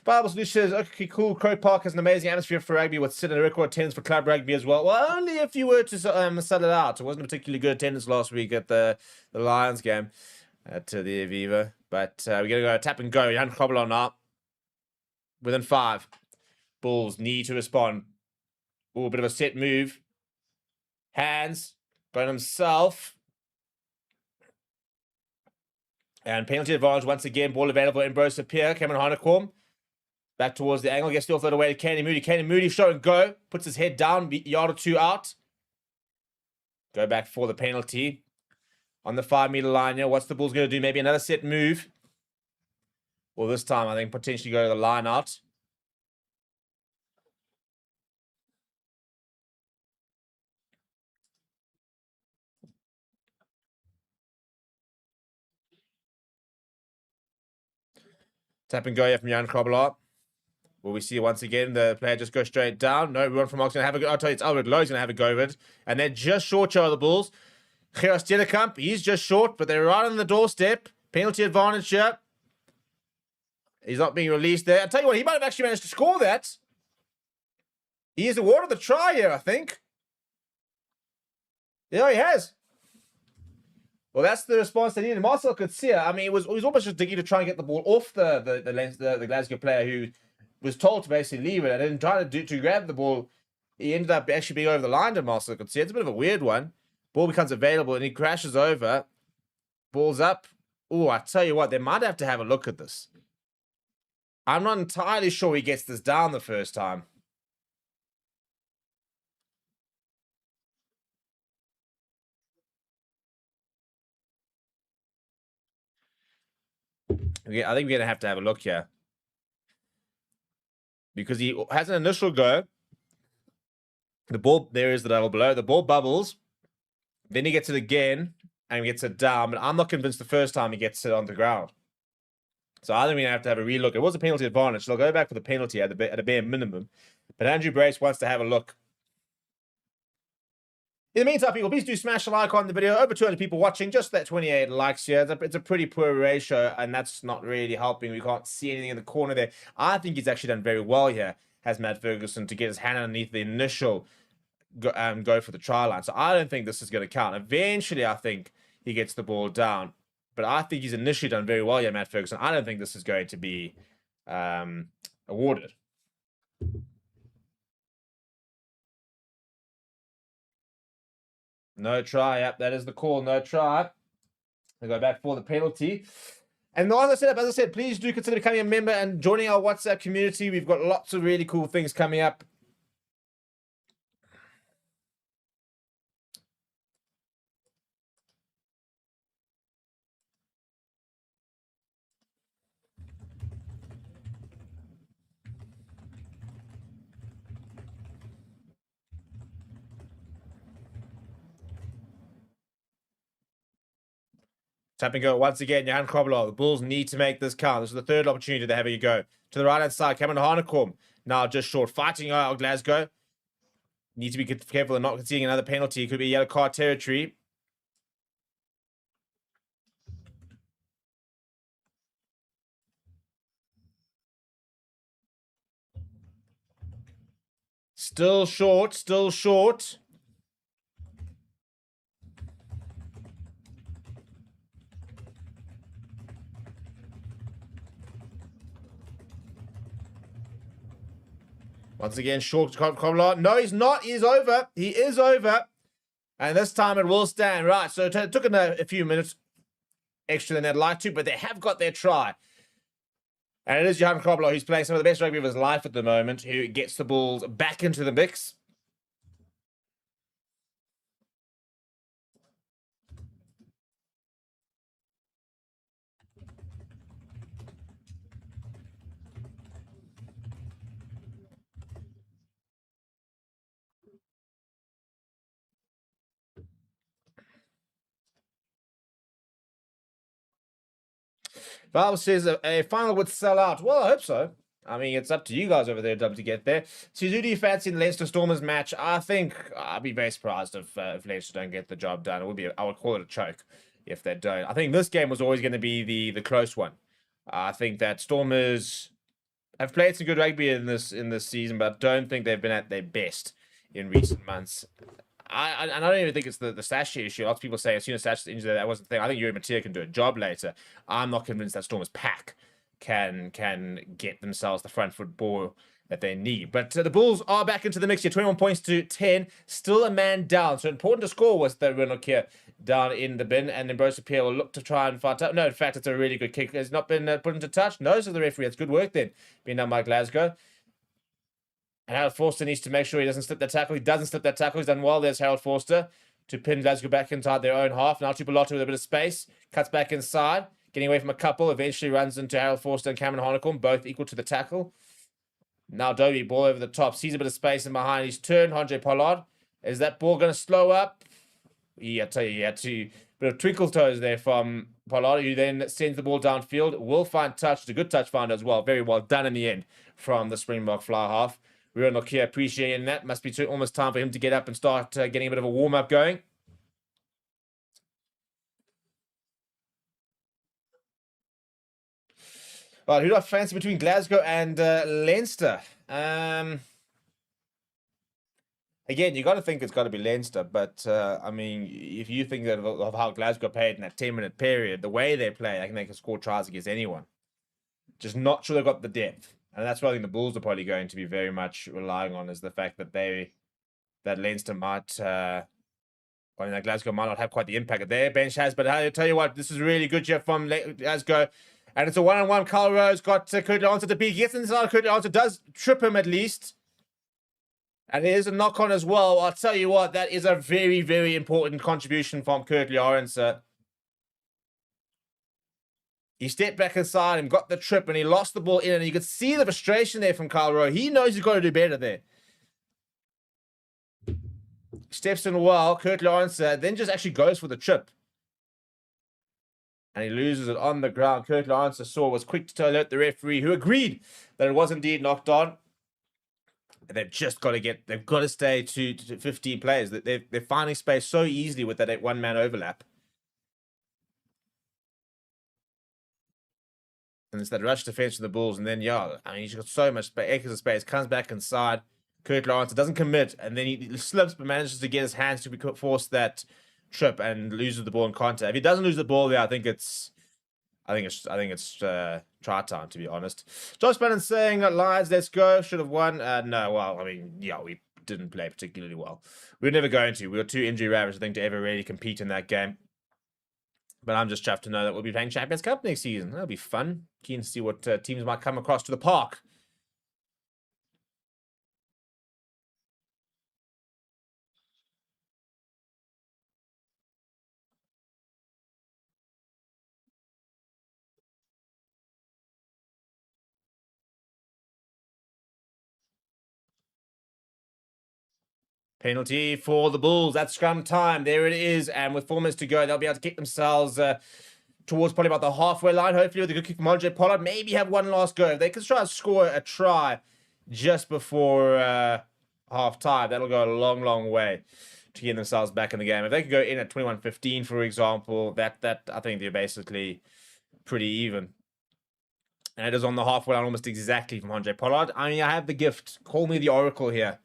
Bible Solutions, okay, cool. Crow Park has an amazing atmosphere for rugby with set a record attendance for club rugby as well. Well, only if you were to sell it out. It wasn't particularly good attendance last week at the Lions game at the Aviva. But we're going to go tap and go. Jan Krobel now. Within 5. Bulls need to respond. Oh, a bit of a set move. Hands. Going himself. And penalty advantage once again. Ball available. Ambrose Pierre. Cameron Hanekom. Back towards the angle. Gets still thrown away to Kenny Moody. Kenny Moody show and go. Puts his head down. Yard or 2 out. Go back for the penalty. On the 5-meter line here. What's the Bulls going to do? Maybe another set move. Well, this time I think potentially go to the line out. Tap and go here from Jan Krobel. Will we see once again the player just go straight down? No, everyone from Ox going to have a go. I'll tell you, it's Albert Lowe's going to have a go of it. And they're just short of the Bulls. Gerard Stellenkamp, he's just short, but they're right on the doorstep. Penalty advantage here. He's not being released there. I'll tell you what, he might have actually managed to score that. He has awarded the try here, I think. Yeah, he has. Well, that's the response they needed. Marcel Coetzee, I mean, it was almost just digging to try and get the ball off the Glasgow player who was told to basically leave it, and then trying to grab the ball. He ended up actually being over the line to Marcel Coetzee. It's a bit of a weird one. Ball becomes available, and he crashes over. Ball's up. Oh, I tell you what, they might have to have a look at this. I'm not entirely sure he gets this down the first time. Okay, I think we're going to have a look here. Because he has an initial go. The ball, there is the double below. The ball bubbles. Then he gets it again and gets it down. But I'm not convinced the first time he gets it on the ground. So I think we're going to have a relook. It was a penalty advantage. So I'll go back for the penalty at a bare minimum. But Andrew Brace wants to have a look. In the meantime, people, please do smash the like on the video. Over 200 people watching, just that 28 likes here. It's a pretty poor ratio, and that's not really helping. We can't see anything in the corner there. I think he's actually done very well here, has Matt Ferguson, to get his hand underneath the initial go for the try line. So I don't think this is going to count. Eventually, I think he gets the ball down. But I think he's initially done very well here, Matt Ferguson. I don't think this is going to be awarded. No try. Yep, that is the call. No try. We go back for the penalty. And as I said, please do consider becoming a member and joining our WhatsApp community. We've got lots of really cool things coming up. Tap and go once again, Jan Krobel. The Bulls need to make this count. This is the third opportunity they have a go. To the right-hand side, Cameron Hanekom. Now just short. Fighting out Glasgow. Need to be careful of not conceding another penalty. It could be yellow card territory. Still short. Still short. Once again, short. No, he's not. He is over. He is over. And this time it will stand. Right, so it took a few minutes extra than they'd like to, but they have got their try. And it is Johan Krobler, who's playing some of the best rugby of his life at the moment, who gets the Bulls back into the mix. Val says a final would sell out. Well, I hope so. I mean, it's up to you guys over there to get there. So, who do you fancy in the Leinster Stormers match? I think I'd be very surprised if Leinster don't get the job done. It would be, I would call it a choke if they don't. I think this game was always going to be the close one. I think that Stormers have played some good rugby in this season, but I don't think they've been at their best in recent months. I don't even think it's the Sashi issue. Lots of people say as soon as Sashi's injured, that wasn't the thing. I think Yuri Mattia can do a job later. I'm not convinced that Stormers pack can get themselves the front foot ball that they need. But the Bulls are back into the mix here, 21 points to 10, still a man down. So important to score was the Renault here down in the bin, and then Bruce Pierre will look to try and fight up. No, in fact, it's a really good kick. It's not been put into touch. No, so the referee. It's good work then, being done by Glasgow. And Harold Forster needs to make sure he doesn't slip that tackle. He doesn't slip that tackle. He's done well. There's Harold Forster to pin Glasgow back inside their own half. Now Tupelotta with a bit of space. Cuts back inside. Getting away from a couple. Eventually runs into Harold Forster and Cameron Harnicombe, both equal to the tackle. Now Dobie, ball over the top. Sees a bit of space in behind. He's turned. Andre Pollard. Is that ball going to slow up? Yeah, I tell you, he had to. Bit of twinkle toes there from Pollard, who then sends the ball downfield. Will find touch. It's a good touch finder as well. Very well done in the end from the Springbok fly half. We're not here appreciating that. Must be almost time for him to get up and start getting a bit of a warm-up going. Well, who do I fancy between Glasgow and Leinster? Again, you got to think it's got to be Leinster, but I mean, if you think of how Glasgow played in that 10-minute period, the way they play, I think they can score tries against anyone. Just not sure they've got the depth. And that's what I think the Bulls are probably going to be very much relying on, is the fact that that Leinster might, that Glasgow might not have quite the impact that their bench has. But I tell you what, this is really good here from Glasgow. And it's a one-on-one. Carl Rowe's got Kurt Lawrence to beat. He gets inside. Kurt Lawrence does trip him at least. And here's a knock-on as well. I'll tell you what, that is a very, very important contribution from Kurt Lawrence. He stepped back inside and got the trip, and he lost the ball in, and you could see the frustration there from Carl Rowe. He knows he's got to do better there. Steps in well. Kurt Lawrence then just actually goes for the trip. And he loses it on the ground. Kurt Lawrence was quick to alert the referee, who agreed that it was indeed knocked on. And they've just got to they've got to stay to 15 players. They're finding space so easily with that one-man overlap. And it's that rush defense for the Bulls. And then, I mean, he's got so much acres of space. Comes back inside. Kurt Lawrence doesn't commit. And then he slips, but manages to get his hands to force that trip and loses the ball in contact. If he doesn't lose the ball there, I think it's try time, to be honest. Josh Bannon saying, Lions, let's go. Should have won. No, well, I mean, we didn't play particularly well. We were never going to. We were too injury ravaged, I think, to ever really compete in that game. But I'm just chuffed to know that we'll be playing Champions Cup next season. That'll be fun. Keen to see what teams might come across to the park. Penalty for the Bulls. That's scrum time. There it is. And with 4 minutes to go, they'll be able to kick themselves towards probably about the halfway line. Hopefully with a good kick from Andre Pollard. Maybe have one last go. If they can try to score a try just before half time, that'll go a long, long way to get themselves back in the game. If they could go in at 21-15, for example, that I think they're basically pretty even. And it is on the halfway line almost exactly from Andre Pollard. I mean, I have the gift. Call me the Oracle here.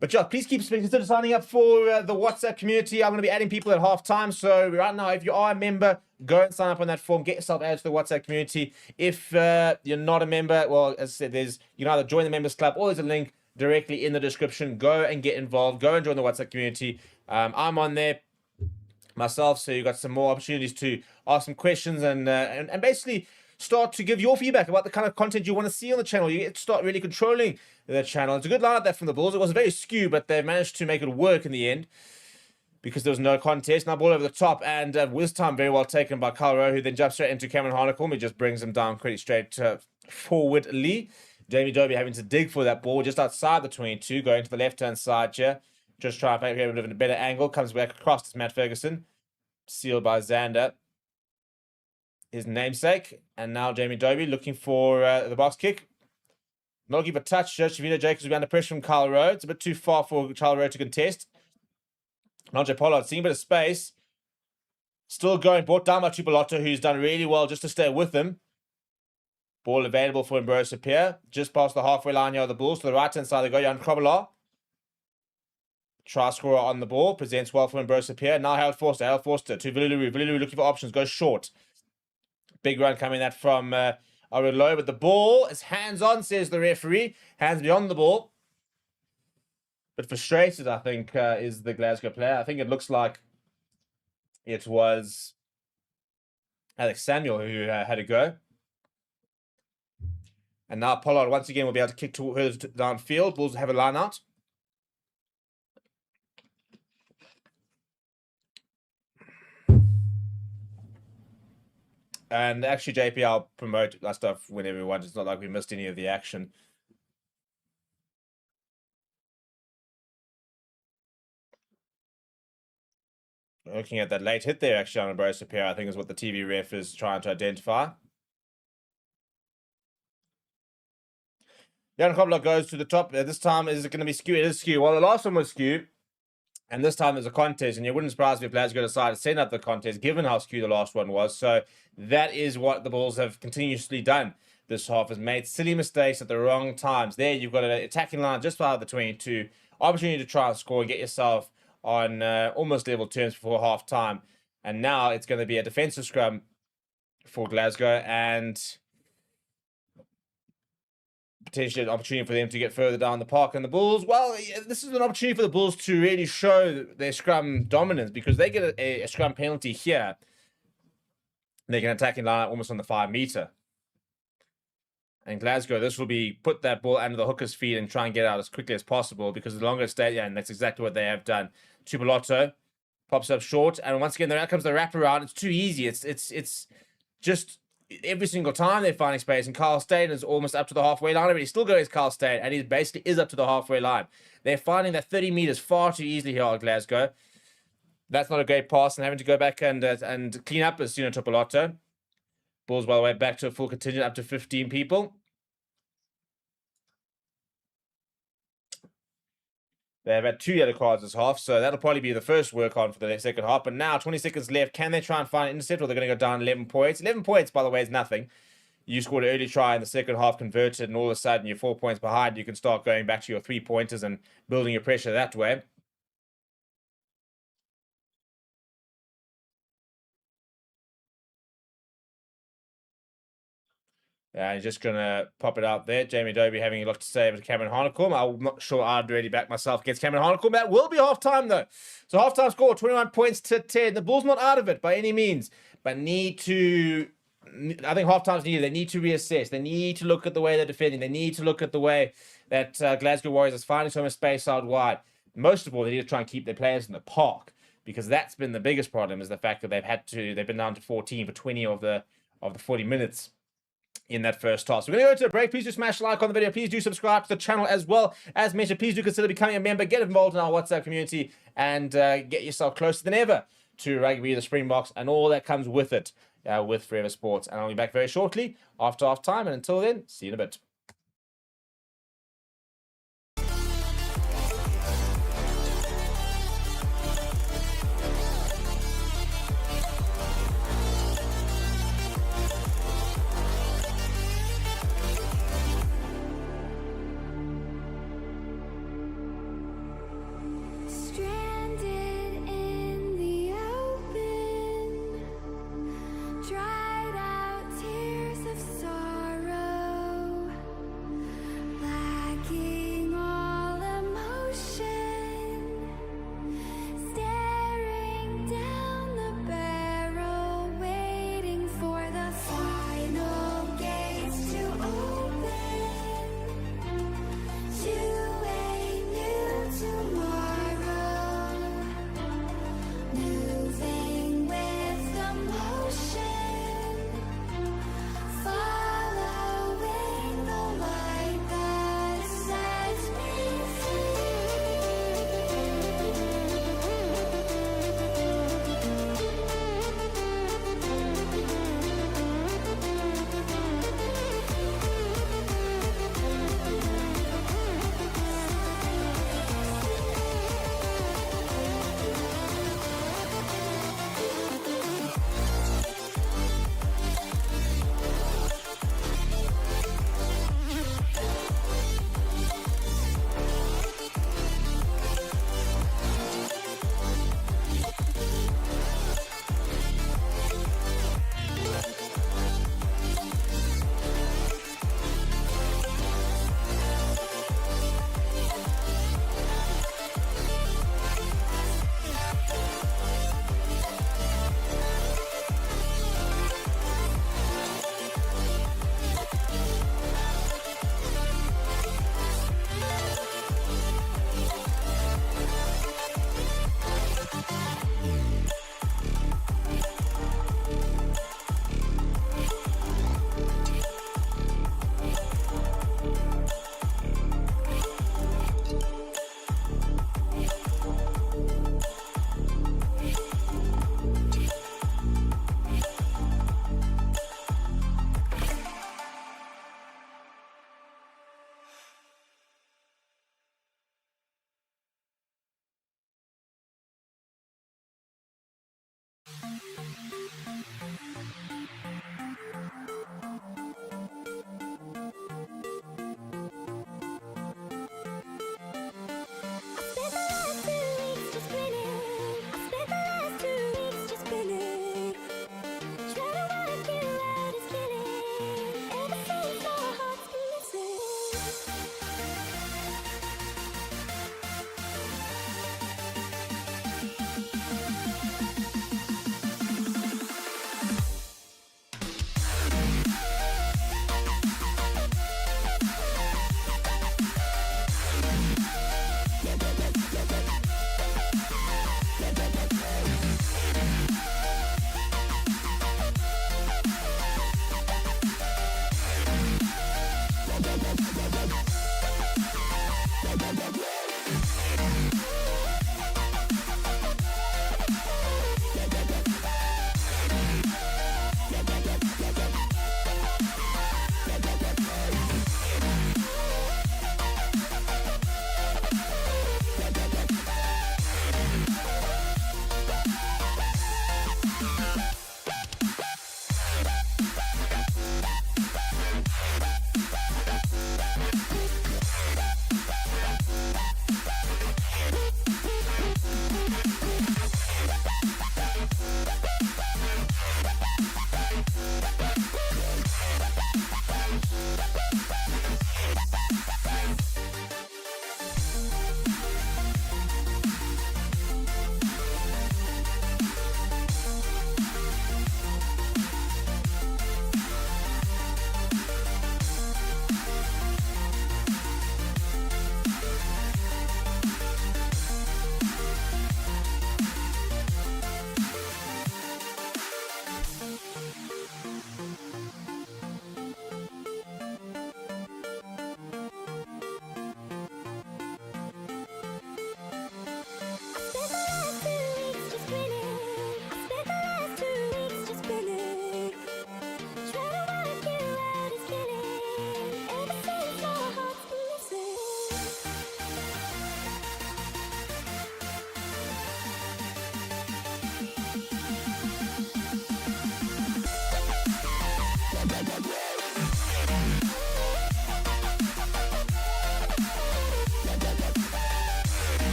But yeah, please consider signing up for the WhatsApp community. I'm going to be adding people at halftime. So right now, if you are a member, go and sign up on that form. Get yourself added to the WhatsApp community. If you're not a member, well, as I said, you can either join the members club or there's a link directly in the description. Go and get involved. Go and join the WhatsApp community. I'm on there. myself, so you got some more opportunities to ask some questions and basically start to give your feedback about the kind of content you want to see on the channel. You get to start really controlling the channel. It's a good lineup there from the Bulls. It was very skew, but they managed to make it work in the end because there was no contest. Now ball over the top, and whiz time very well taken by Kyle Rowe, who then jumps straight into Cameron Harnacombe. He just brings him down pretty straight forwardly. Jamie Dobie having to dig for that ball just outside the 22, going to the left-hand side here. Just trying to make a bit of a better angle. Comes back across to Matt Ferguson. Sealed by Xander, his namesake. And now Jamie Dobie looking for the box kick. Not looking for touch. Shavino Jacobs will be under pressure from Kyle Rowe. It's a bit too far for Kyle Rowe to contest. Nigel Pollard seeing a bit of space. Still going. Brought down by Tupolotto, who's done really well just to stay with him. Ball available for Ambrose Pierre. Just past the halfway line here of the Bulls. To the right-hand side, they go Jan Krobelaar. Try scorer on the ball. Presents well for Ambrose Pierre. Now Harold Forster. Harold Forster to Vilulu. Vilulu looking for options. Goes short. Big run coming that from Lowe. But the ball is hands-on, says the referee. Hands beyond the ball. But frustrated, I think, is the Glasgow player. I think it looks like it was Alex Samuel who had a go. And now Pollard once again will be able to kick towards downfield. Bulls have a line out. And actually, JP, I'll promote that stuff whenever we want. It's not like we missed any of the action. Looking at that late hit there, actually, on Ambrose Pierre, I think is what the TV ref is trying to identify. Jan Krobelaar goes to the top. This time, is it going to be skew? It is skew. Well, the last one was skew. And this time there's a contest, and you wouldn't surprise me if Glasgow decided to send up the contest, given how skewed the last one was. So that is what the Bulls have continuously done this half, has made silly mistakes at the wrong times. There, you've got an attacking line just out of the 22. Opportunity to try and score and get yourself on almost level terms before half-time. And now it's going to be a defensive scrum for Glasgow, and potentially an opportunity for them to get further down the park. And the Bulls, well, this is an opportunity for the Bulls to really show their scrum dominance, because they get a scrum penalty here. They can attack in line almost on the 5 meter. And Glasgow, this will be put that ball under the hooker's feet and try and get out as quickly as possible, because the longer it stays, and that's exactly what they have done. Tupolotto pops up short, and once again, there comes the wraparound. It's too easy. It's just every single time they're finding space, and Kyle Staden is almost up to the halfway line, but he still goes Kyle Staden, and he basically is up to the halfway line. They're finding that 30 meters far too easily here at Glasgow. That's not a great pass, and having to go back and clean up as Tupolotto. Bulls, by the way, back to a full contingent, up to 15 people. They have had 2 yellow cards this half, so that'll probably be the first work on for the second half. But now, 20 seconds left. Can they try and find an intercept, or they're going to go down 11 points? 11 points, by the way, is nothing. You scored an early try in the second half, converted, and all of a sudden you're 4 points behind. You can start going back to your 3-pointers and building your pressure that way. He's just going to pop it out there. Jamie Dobie having a lot to say about Cameron Harnacombe. I'm not sure I'd really back myself against Cameron Harnacombe. That will be half-time, though. So half-time score, 21 points to 10. The Bulls not out of it by any means, but need to... I think half-time's needed. They need to reassess. They need to look at the way they're defending. They need to look at the way that Glasgow Warriors is finding so much space out wide. Most of all, they need to try and keep their players in the park, because that's been the biggest problem, is the fact that they've been down to 14 for 20 of the 40 minutes in that first half. So we're going to go to a break. Please do smash like on the video. Please do subscribe to the channel as well. As mentioned, please do consider becoming a member. Get involved in our WhatsApp community and get yourself closer than ever to rugby, the Springboks, and all that comes with it with Forever Sports. And I'll be back very shortly after half time. And until then, see you in a bit. Dried out tears of sorrow.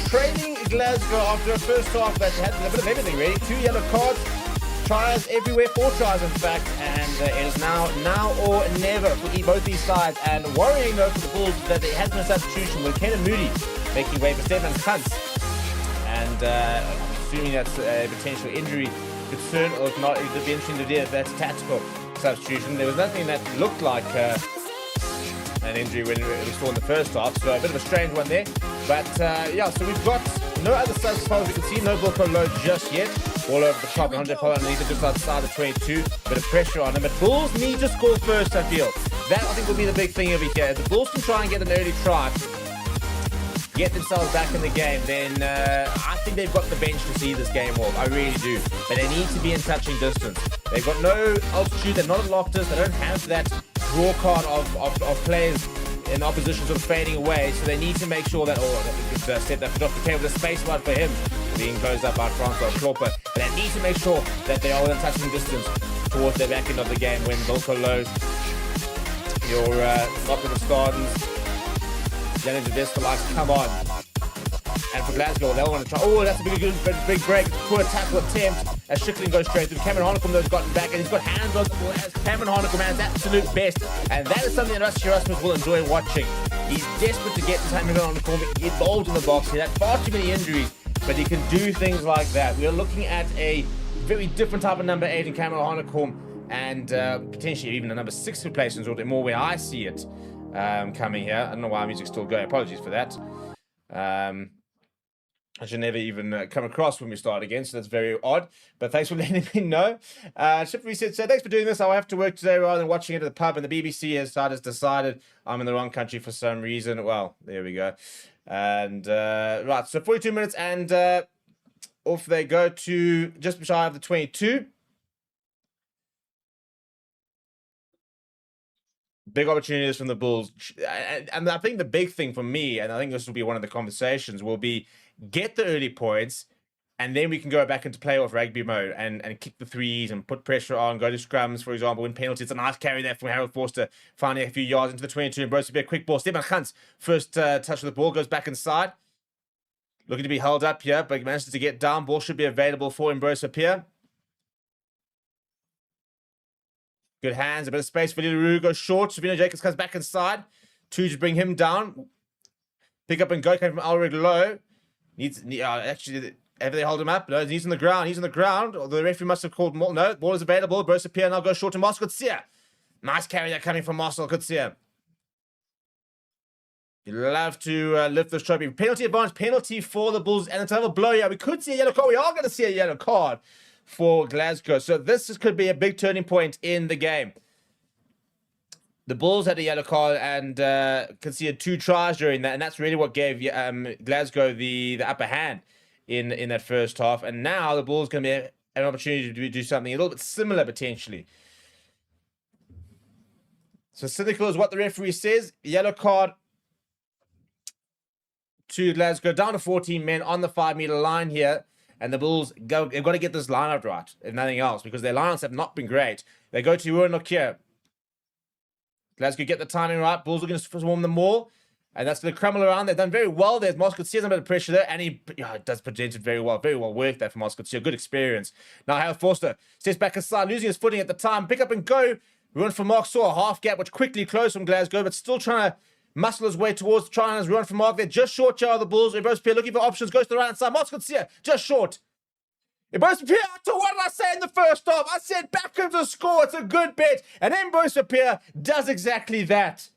trailing Glasgow after a first half that had a bit of everything, really. 2 yellow cards, tries everywhere, 4 tries in fact, and it is now or never for both these sides. And worrying though for the Bulls that there has been a substitution with Kenan Moody making way for Stefan Kuntz, and assuming that's a potential injury concern, or if not, it would be interesting to do if that's a tactical substitution. There was nothing that looked like an injury when we saw in the first half, so a bit of a strange one there. But yeah, so we've got no other subs as far as we can see, no Vodacom load just yet. All over the top, 100 power underneath it, just outside the 22. Bit of pressure on them, but Bulls need to score first, I feel. That, I think, will be the big thing over here. If the Bulls can try and get an early try, get themselves back in the game, then I think they've got the bench to see this game off. I really do. But they need to be in touching distance. They've got no altitude, they're not at Loftus, they don't have that draw card of players in opposition sort of fading away, so they need to make sure that, set that foot off the table, the space one for him, being closed up by Francois Klopper. But they need to make sure that they are within touching distance towards the back end of the game when Wilco lows. Your Optimus Gardens, Janet Vesta likes, come on. And for Glasgow, they'll want to try. Oh, that's a big break. Poor tackle attempt as Schickling goes straight through. Cameron Honeycomb, though, has gotten back, and he's got hands on the ball as Cameron Honeycomb at his absolute best. And that is something that Rusty Erasmus will enjoy watching. He's desperate to get Cameron Honeycomb involved in the box. He had far too many injuries, but he can do things like that. We are looking at a very different type of number 8 in Cameron Honeycomb, and potentially even a number 6 replacement, or more where I see it coming here. I don't know why music's still going. Apologies for that. I should never even come across when we start again, so that's very odd. But thanks for letting me know. Shippery said, so thanks for doing this. I'll have to work today rather than watching it at the pub. And the BBC has decided I'm in the wrong country for some reason. Well, there we go. And right, so 42 minutes, and off they go to just shy of the 22. Big opportunities from the Bulls. And I think the big thing for me, and I think this will be one of the conversations, will be get the early points, and then we can go back into playoff rugby mode and kick the threes and put pressure on, go to scrums, for example, win penalties. It's a nice carry there from Harold Forster, finding a few yards into the 22, and Bruce a quick ball. Stefan Kuntz, first touch of the ball, goes back inside. Looking to be held up here, but he manages to get down. Ball should be available for Ambrose Pierre. Good hands, a bit of space for Leroux, goes short. Savino Jacobs comes back inside. 2 to bring him down. Pick up and go, came from Alred Low. Actually, ever they hold him up? No, he's on the ground. He's on the ground. Although the referee must have called more. No, ball is available. Bruce Pierre now goes short to Marcel Coetzee. Nice carry there coming from Marcel Coetzee. You'd love to lift this trophy. Penalty advantage, penalty for the Bulls, and it's another blow here. We could see a yellow card. We are going to see a yellow card for Glasgow. So this could be a big turning point in the game. The Bulls had a yellow card and conceded 2 tries during that, and that's really what gave Glasgow the upper hand in that first half. And now the Bulls going to be an opportunity to do something a little bit similar potentially. So cynical is what the referee says. Yellow card to Glasgow, down to 14 men on the 5-meter line here. And the Bulls they've got to get this lineup right, if nothing else, because their lineups have not been great. They go to Ewan Nokia. Glasgow get the timing right. Bulls are going to swarm them more, and that's going to crumble around. They've done very well there. Moscow sees a bit of pressure there, and he does present it very well. Very well worked there for Moscow. A good experience. Now Hal Forster steps back aside, losing his footing at the time. Pick up and go. Run for Mark saw a half gap, which quickly closed from Glasgow, but still trying to muscle his way towards trying to run for Mark. They're just short of the Bulls. Ambrose Pierre looking for options, goes to the right hand side. Moscow just short. Ambrose Pierre, what did I say in the first half? I said back him to score. It's a good bet. And Ambrose Pierre does exactly that.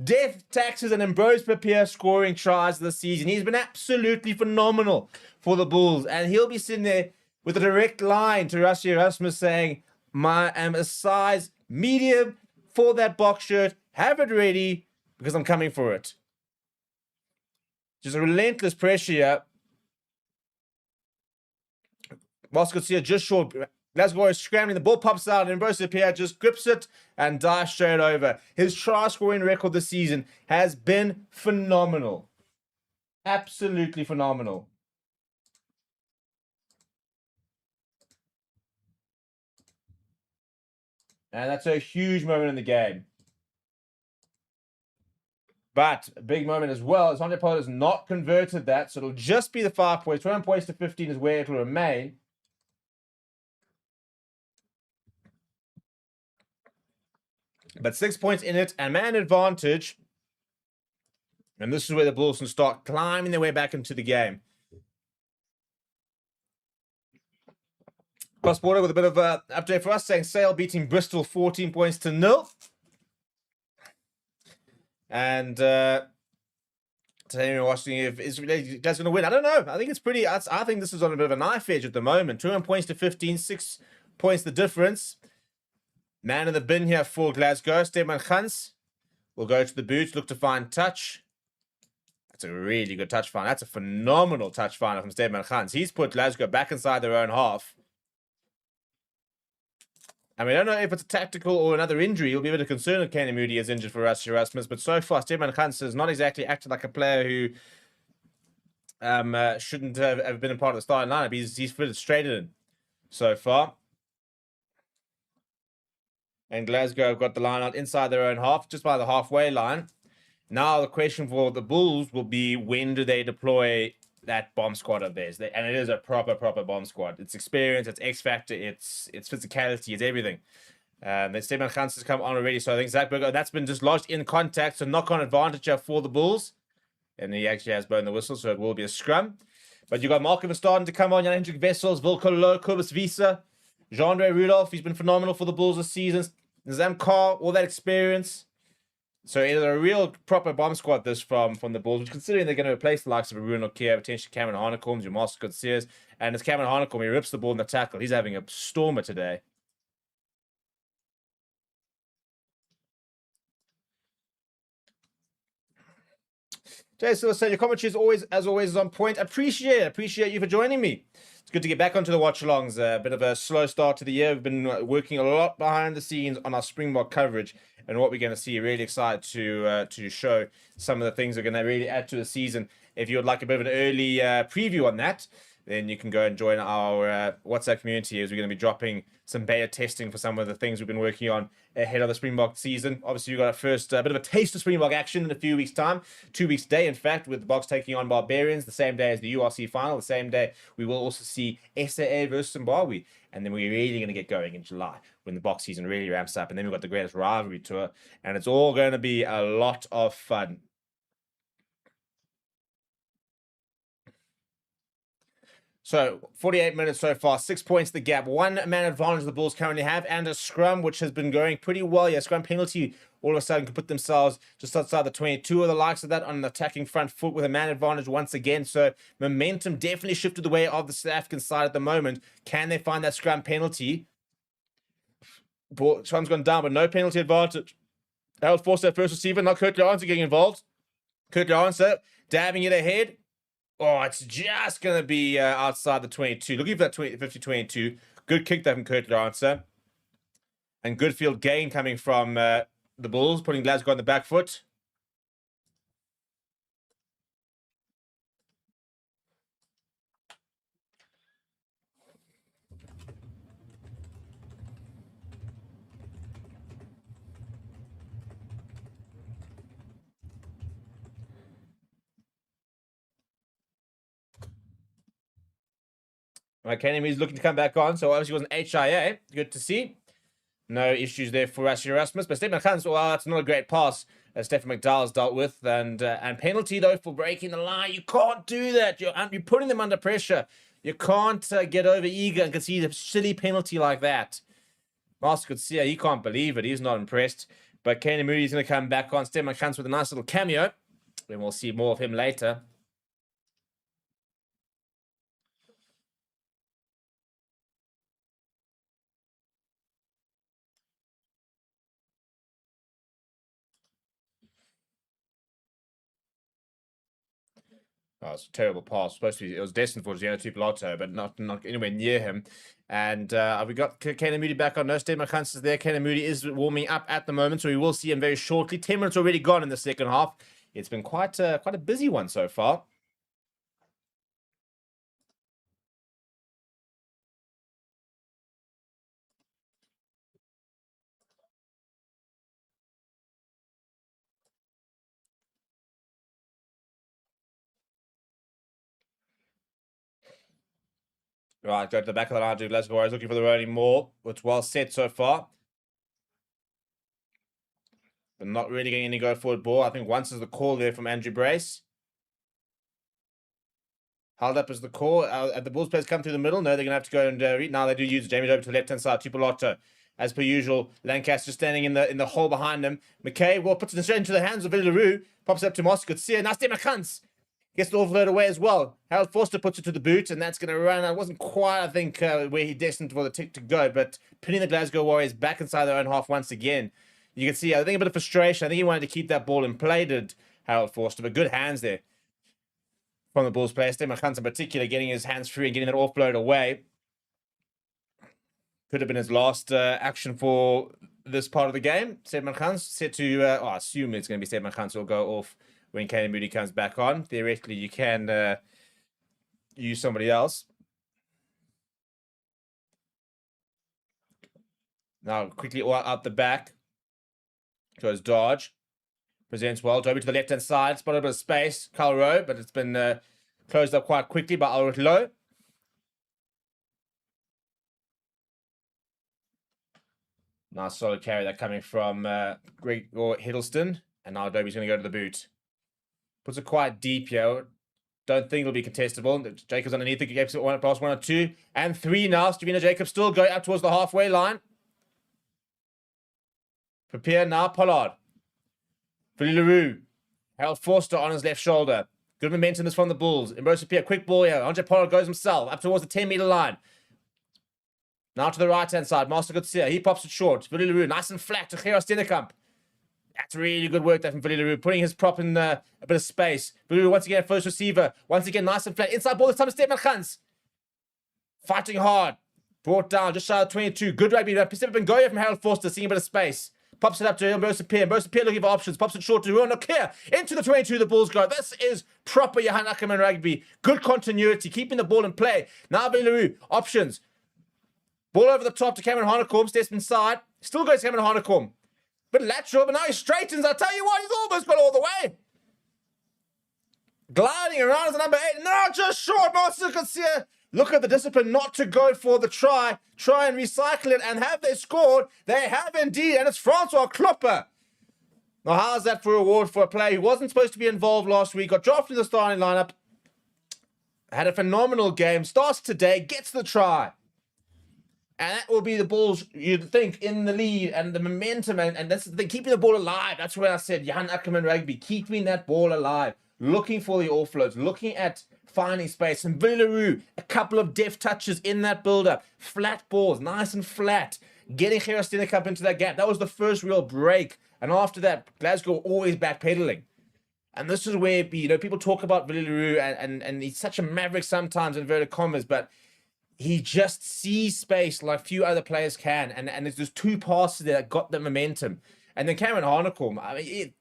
Death taxes and Ambrose Pierre scoring tries this season. He's been absolutely phenomenal for the Bulls. And he'll be sitting there with a direct line to Rusty Erasmus saying, I am a size medium for that box shirt. Have it ready because I'm coming for it. Just a relentless pressure here. Moscow just short. Glasgow Warriors scrambling. The ball pops out and Ambrose Pierre just grips it and dives straight over. His try scoring record this season has been phenomenal. Absolutely phenomenal. And that's a huge moment in the game. But a big moment as well is Andre Pollard has not converted that, so it'll just be the 5 points. 21 points to 15 is where it will remain. But 6 points in it and man advantage. And this is where the Bulls can start climbing their way back into the game. Cross border with a bit of an update for us, saying Sale beating Bristol 14 points to 0. And today we're watching if Glasgow's going to win. I don't know. I think it's pretty. I think this is on a bit of a knife edge at the moment. 21 points to 15, 6 points the difference. Man in the bin here for Glasgow. Steban Gans will go to the boot, look to find touch. That's a really good touch find. That's a phenomenal touch find from Steban Gans. He's put Glasgow back inside their own half. And we don't know if it's a tactical or another injury. It'll be a bit of concern if Kenny Moody is injured for Rassie Erasmus. But so far, Steban Gans has not exactly acted like a player who shouldn't have been a part of the starting lineup. He's fitted straight in so far. And Glasgow have got the line out inside their own half, just by the halfway line. Now the question for the Bulls will be, when do they deploy that bomb squad of theirs? And it is a proper bomb squad. It's experience, it's X factor, it's physicality, it's everything. Then Steban Gans has come on already, so I think Zach Berger, that's been dislodged in contact, so knock-on advantage for the Bulls. And he actually has blown the whistle, so it will be a scrum. But you got Marco starting to come on, Jan Hendrik Wessels, Wilco Low, Kobus Visa, Jean-Andre Rudolph, he's been phenomenal for the Bulls this season. Zam Carr, all that experience. So it is a real proper bomb squad this from the Bulls, which considering they're going to replace the likes of Arun Okia, potentially Cameron Harnacombe, your master good series, and it's Cameron Harnacombe, he rips the ball in the tackle. He's having a stormer today. Jay Silva said, your commentary is as always, is on point. Appreciate you for joining me. It's good to get back onto the watch-alongs. A bit of a slow start to the year. We've been working a lot behind the scenes on our Springbok coverage and what we're going to see. Really excited to show some of the things we're going to really add to the season. If you would like a bit of an early preview on that, then you can go and join our WhatsApp community, as we're going to be dropping some beta testing for some of the things we've been working on ahead of the Springbok season. Obviously, we've got our first bit of a taste of Springbok action in a few weeks' time. 2 weeks today, in fact, with the Boks taking on Barbarians, the same day as the URC final. The same day, we will also see SAA versus Zimbabwe. And then we're really going to get going in July when the Boks season really ramps up. And then we've got the greatest rivalry tour. And it's all going to be a lot of fun. So 48 minutes so far, 6 points the gap, 1 man advantage the Bulls currently have, and a scrum which has been going pretty well. Yeah, scrum penalty all of a sudden can put themselves just outside the 22 of the likes of that on an attacking front foot with a man advantage once again. So momentum definitely shifted the way of the South African side at the moment. Can they find that scrum penalty? Scrum's gone down, but no penalty advantage. That would force that first receiver, not Kurt Lawrence getting involved. Kurt Lawrence dabbing it ahead. Oh, it's just going to be outside the 22. Looking for that 50-22. Good kick there from Kurt Lawrence. And good field gain coming from the Bulls, putting Glasgow on the back foot. Kenny Moody is looking to come back on, so obviously it was an HIA. Good to see. No issues there for Rassie Erasmus, but Stephen Gans, well, that's not a great pass as Stephen McDowell's dealt with, and penalty though for breaking the line. You can't do that. You're putting them under pressure. You can't get over eager and concede a silly penalty like that. Master could see he can't believe it. He's not impressed. But Kenny Moody's going to come back on. Stephen Gans with a nice little cameo, and we'll see more of him later. Oh, it's a terrible pass. It was destined for Gianna Tupolotto, but not anywhere near him. And we got Kenny Moody back on. No Stephen Gans is there. Kenny Moody is warming up at the moment, so we will see him very shortly. 10 minutes already gone in the second half. It's been quite a busy one so far. Right, go to the back of the line to Glasgow Warriors, looking for the rolling maul. It's well set so far. But not really getting any go forward ball. I think once is the call there from Andrew Brace. Held up as the call. The Bulls players come through the middle. No, they're going to have to go and read. Now they do use Jamie over to the left-hand side. Tupolotto. As per usual, Lancaster standing in the hole behind him. McKay, well, puts it straight into the hands of Villaroo. Pops it up to Moskotsia. Now Stemmerkans gets the offload away as well. Harold Forster puts it to the boot, and that's going to run. It wasn't quite, I think, where he destined for the tick to go, but pinning the Glasgow Warriors back inside their own half once again. You can see, I think, a bit of frustration. I think he wanted to keep that ball in play, did Harold Forster, but good hands there from the Bulls player. Stemmerkans in particular getting his hands free and getting that offload away. Could have been his last action for this part of the game. Stemmerkans set to, I assume it's going to be Stemmerkans who will go off when Caden Moody comes back on. Theoretically, you can use somebody else. Now, quickly out the back. Goes Dodge. Presents well. Toby to the left-hand side. Spotted a bit of space. Kyle Rowe, but it's been closed up quite quickly by Ulrich Lowe. Nice solid carry that coming from Greg or Hiddleston. And now Adobe's going to go to the boot. Puts it quite deep here. Don't think it'll be contestable. Jacobs underneath it. Gets it past 1 or 2. And 3 now. Stevena Jacobs still going up towards the halfway line. Prepare now. Pollard. Billy LaRue. Harold Forster on his left shoulder. Good momentum is from the Bulls. Ambrose Pierre. Quick ball here. Andre Pollard goes himself up towards the 10-meter line. Now to the right-hand side. Master Gutsia. He pops it short. Billy LaRue. Nice and flat to Gerard Stennekamp. That's really good work there from Billy LaRue. Putting his prop in a bit of space. Billy LaRue once again first receiver. Once again nice and flat. Inside ball this time to Stemmerkans. Fighting hard. Brought down just shy of 22. Good rugby. Pacific Bengoya from Harold Forster. Seeing a bit of space. Pops it up to Ambrose Pierre. Ambrose Pierre looking for options. Pops it short to Ruan Nokia. Into the 22 the Bulls go. This is proper Johan Ackerman rugby. Good continuity. Keeping the ball in play. Now Billy LaRue. Options. Ball over the top to Cameron Hanekom. Steps inside. Still goes Cameron Hanekom. Bit lateral, but now he straightens. I tell you what, he's almost got all the way. Gliding around as a number 8. No, just short. Marcel look at the discipline not to go for the try. Try and recycle it. And have they scored? They have indeed. And it's Francois Klopper. Now, how's that for a reward for a player who wasn't supposed to be involved last week? Got drafted in the starting lineup. Had a phenomenal game. Starts today. Gets the try. And that will be the Bulls, you'd think, in the lead and the momentum. And that's the thing, keeping the ball alive. That's where I said, Johan Ackerman rugby, keeping that ball alive. Looking for the offloads. Looking at finding space. And Billy LaRue, a couple of deft touches in that build-up. Flat balls, nice and flat. Getting Gerard Stennekamp into that gap. That was the first real break. And after that, Glasgow always backpedaling. And this is where, people talk about Billy LaRue and he's such a maverick sometimes, in inverted commas, but he just sees space like few other players can. And there's just 2 passes there that got the momentum. And then Cameron Hanekom, it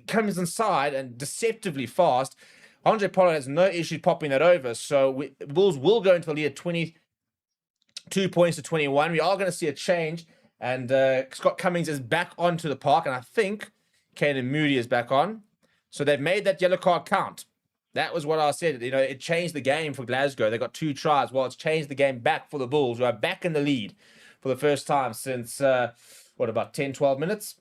comes inside and deceptively fast. Andre Pollard has no issue popping that over. So Bulls will go into the lead at 22 points to 21. We are going to see a change. And Scott Cummings is back onto the park. And I think Caden Moody is back on. So they've made that yellow card count. That was what I said. It changed the game for Glasgow. They got 2 tries. Well, it's changed the game back for the Bulls, who are back in the lead for the first time since, about 10, 12 minutes?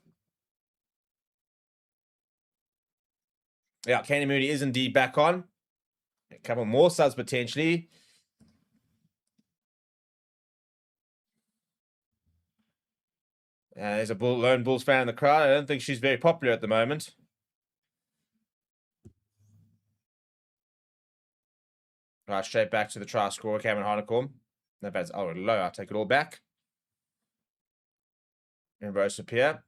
Yeah, Caden Moody is indeed back on. A couple more subs potentially. There's a lone Bulls fan in the crowd. I don't think she's very popular at the moment. Right, straight back to the try scorer, Cameron Hanekom. No bad. Oh, low. I'll take it all back. Ambrose Pierre.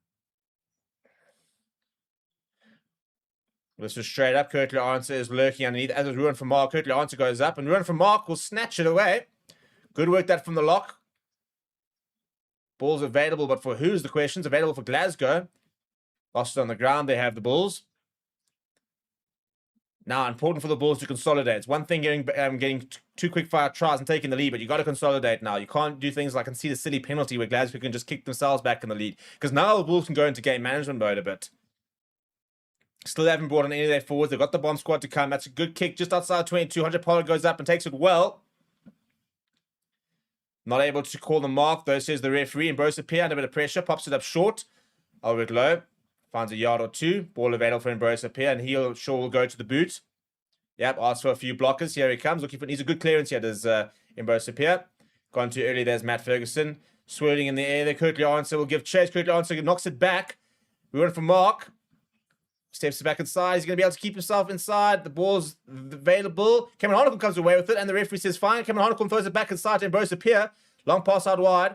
This is straight up. Kirtley Answer is lurking underneath. As is Ruan from Mark. Kirtley Answer goes up, and Ruan from Mark will snatch it away. Good work that from the lock. Ball's available, but for who's the questions? Available for Glasgow. Lost it on the ground. They have the Bulls. Now, important for the Bulls to consolidate. It's one thing getting 2 quick-fire tries and taking the lead, but you got to consolidate now. You can't do things like I can see the silly penalty where Glasgow can just kick themselves back in the lead. Because now the Bulls can go into game management mode a bit. Still haven't brought on any of their forwards. They've got the bomb squad to come. That's a good kick just outside 22. 100 Pollard goes up and takes it well. Not able to call the mark, though, says the referee. And Ambrose Pierre under a bit of pressure, pops it up short. Over it low. Finds a yard or two. Ball available for Ambrose Pierre, and he'll sure will go to the boot. Yep, asks for a few blockers. Here he comes. Looking for, needs a good clearance here, does Ambrose Pierre. Gone too early, there's Matt Ferguson. Swirling in the air there. Kirkley Arnson will give chase. Kirkley Arnson knocks it back. We went for Mark. Steps back inside. He's going to be able to keep himself inside. The ball's available. Cameron Harnicum comes away with it, and the referee says fine. Cameron Harnicum throws it back inside to Ambrose Pierre. Long pass out wide.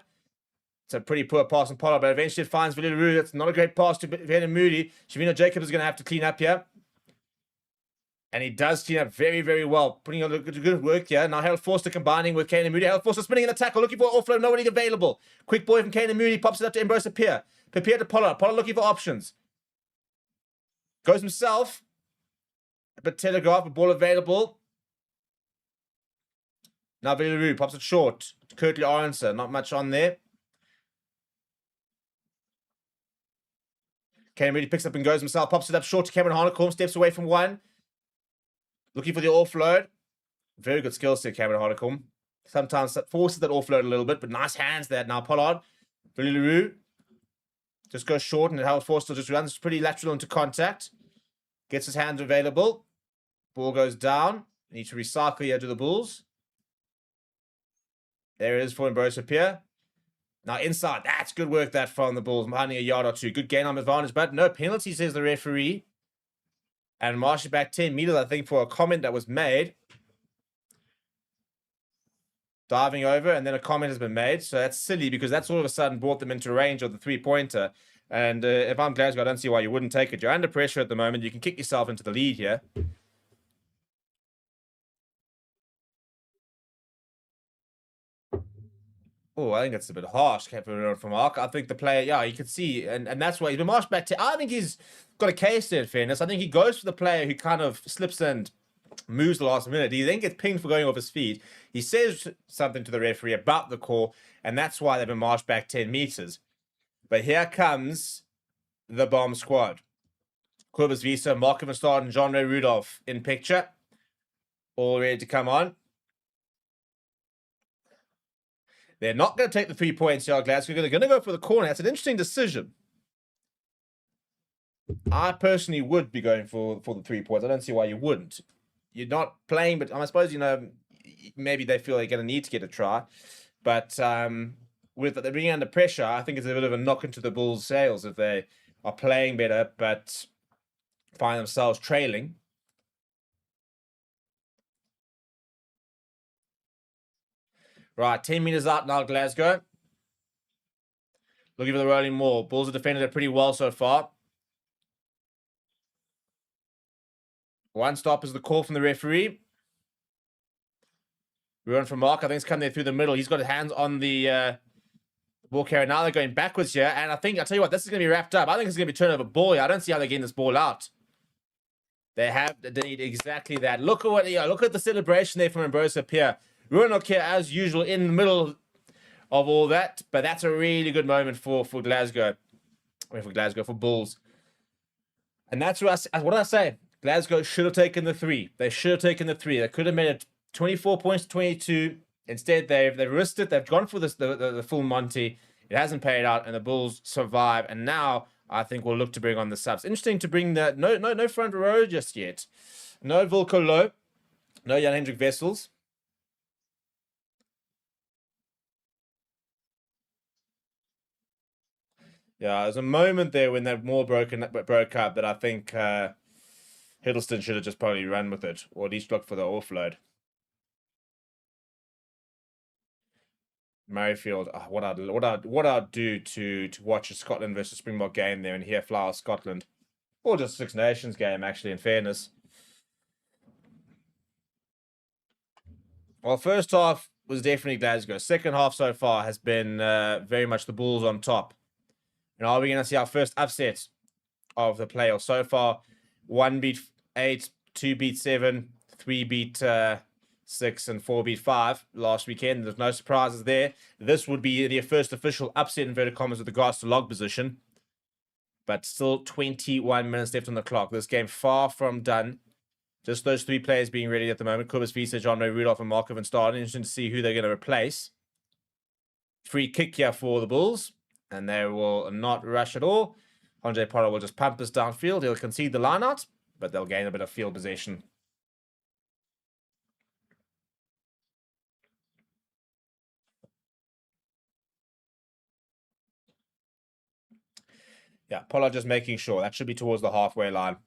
It's a pretty poor pass from Pollard, but eventually it finds Villaroo. That's not a great pass to Venom Moody. Shavino Jacobs is going to have to clean up here. And he does clean up very, very well. Putting on good work here. Now Harold Forster combining with Kane and Moody. Harold Forster spinning in the tackle, looking for offload. Nobody available. Quick boy from Kane and Moody. Pops it up to Ambrose Pierre. Pierre to Pollard. Pollard looking for options. Goes himself. But telegraph, a ball available. Now Villaroo pops it short. Kirtley Aronson. Not much on there. Kane Moody picks up and goes himself. Pops it up short to Cameron Harnicum. Steps away from one. Looking for the offload. Very good skill set, Cameron Harnicum. Sometimes that forces that offload a little bit, but nice hands there. Now Pollard. Villaroo. Just goes short, and Harold Forster just runs pretty lateral into contact. Gets his hands available. Ball goes down. Need to recycle here to the Bulls. There it is for Ambrose Pierre. Now inside. That's good work that from the Bulls. Finding a yard or two. Good gain on advantage, but no penalty, says the referee. And march it back 10 meters, I think, for a comment that was made. Diving over, and then a comment has been made. So that's silly, because that's all of a sudden brought them into range of the three-pointer. And if I'm Glasgow, I don't see why you wouldn't take it. You're under pressure at the moment. You can kick yourself into the lead here. Oh, I think that's a bit harsh, from Mark. I think the player, yeah, you can see, and that's why he's been marched back to. I think he's got a case there, in fairness. I think he goes for the player who kind of slips and moves the last minute. He then gets pinged for going off his feet. He says something to the referee about the call, and that's why they've been marched back 10 meters. But here comes the bomb squad. Cobus Visa, Mark van Staden, and Jean-Ray Rudolph in picture. All ready to come on. They're not going to take the 3 points here, Glasgow. They're going to go for the corner. That's an interesting decision. I personally would be going for the 3 points. I don't see why you wouldn't. You're not playing, but I suppose, you know, maybe they feel they're going to need to get a try. But with them being under pressure, I think it's a bit of a knock into the Bulls' sails if they are playing better, but find themselves trailing. Right, 10 meters out now, Glasgow. Looking for the rolling maul. Bulls have defended it pretty well so far. One stop is the call from the referee. We run from Mark. I think it's come there through the middle. He's got his hands on the ball carrier. Now they're going backwards here. And I think, I'll tell you what, this is going to be wrapped up. I think it's going to be turnover ball here. I don't see how they're getting this ball out. They need exactly that. Look at the celebration there from Ambrose Pierre. Roanoke here, as usual, in the middle of all that. But that's a really good moment for Glasgow. For Bulls. And that's what I say. Glasgow should have taken the 3. They should have taken the 3. They could have made it 24 points to 22. Instead, they've risked it. They've gone for the full Monty. It hasn't paid out, and the Bulls survive. And now I think we'll look to bring on the subs. Interesting to bring the no front row just yet. No Volko Low. No Jan Hendrik Wessels. Yeah, there's a moment there when that more broke up that I think Hiddleston should have just probably run with it, or at least looked for the offload. Murrayfield, what I'd do to watch a Scotland versus Springbok game there and hear Flower Scotland, or just Six Nations game, actually, in fairness. Well, first half was definitely Glasgow. Second half so far has been very much the Bulls on top. And are we going to see our first upset of the playoffs? So far, 1 beat 8, 2 beat 7, 3 beat 6, and 4 beat 5 last weekend. There's no surprises there. This would be their first official upset, inverted commas, with regards to log position. But still 21 minutes left on the clock. This game far from done. Just those 3 players being ready at the moment. Cobus Visa, Jean-Ray Rudolph, and Mark van Staden. Interesting to see who they're going to replace. Free kick here for the Bulls, and they will not rush at all. Andre Pollard will just pump us downfield. He'll concede the line out, but they'll gain a bit of field possession. Yeah, Pollard just making sure. That should be towards the halfway line.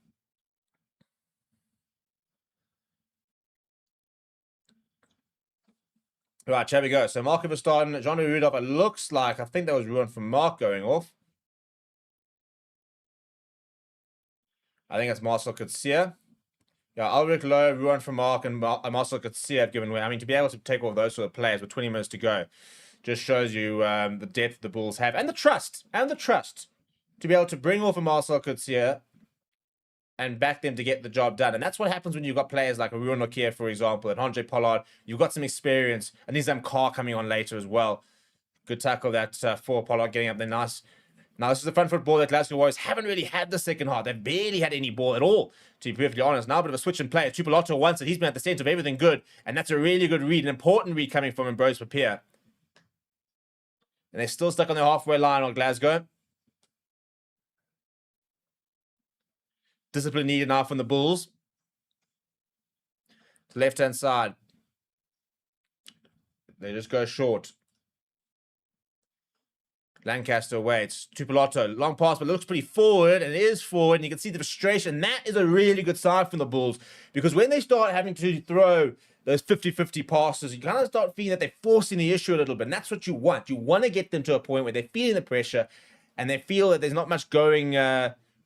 Right, here we go. So Mark Verstappen, Johnny Rudolph, it looks like, I think that was ruined from Mark going off. I think it's Marcel Coetzee. Yeah, Ulrich Lowe, ruined from Mark, and Marcel Coetzee have given way. I mean, to be able to take off those sort of players with 20 minutes to go just shows you the depth the Bulls have, and the trust, to be able to bring off a Marcel Coetzee and back them to get the job done. And that's what happens when you've got players like Ruan Nokia, for example, and Andre Pollard. You've got some experience, and Nizam Carr coming on later as well. Good tackle that for Pollard, getting up there nice. Now, this is the front foot ball that Glasgow Warriors haven't really had the second half. They've barely had any ball at all, to be perfectly honest. Now a bit of a switch in play. Tupolotto wants it. He's been at the centre of everything good, and that's a really good read, an important read coming from Ambrose Papier. And they're still stuck on their halfway line on Glasgow. Discipline needed now from the Bulls. To left-hand side. They just go short. Lancaster waits. Tupolotto, long pass, but it looks pretty forward, and it is forward, and you can see the frustration. That is a really good sign from the Bulls, because when they start having to throw those 50-50 passes, you kind of start feeling that they're forcing the issue a little bit, and that's what you want. You want to get them to a point where they're feeling the pressure, and they feel that there's not much going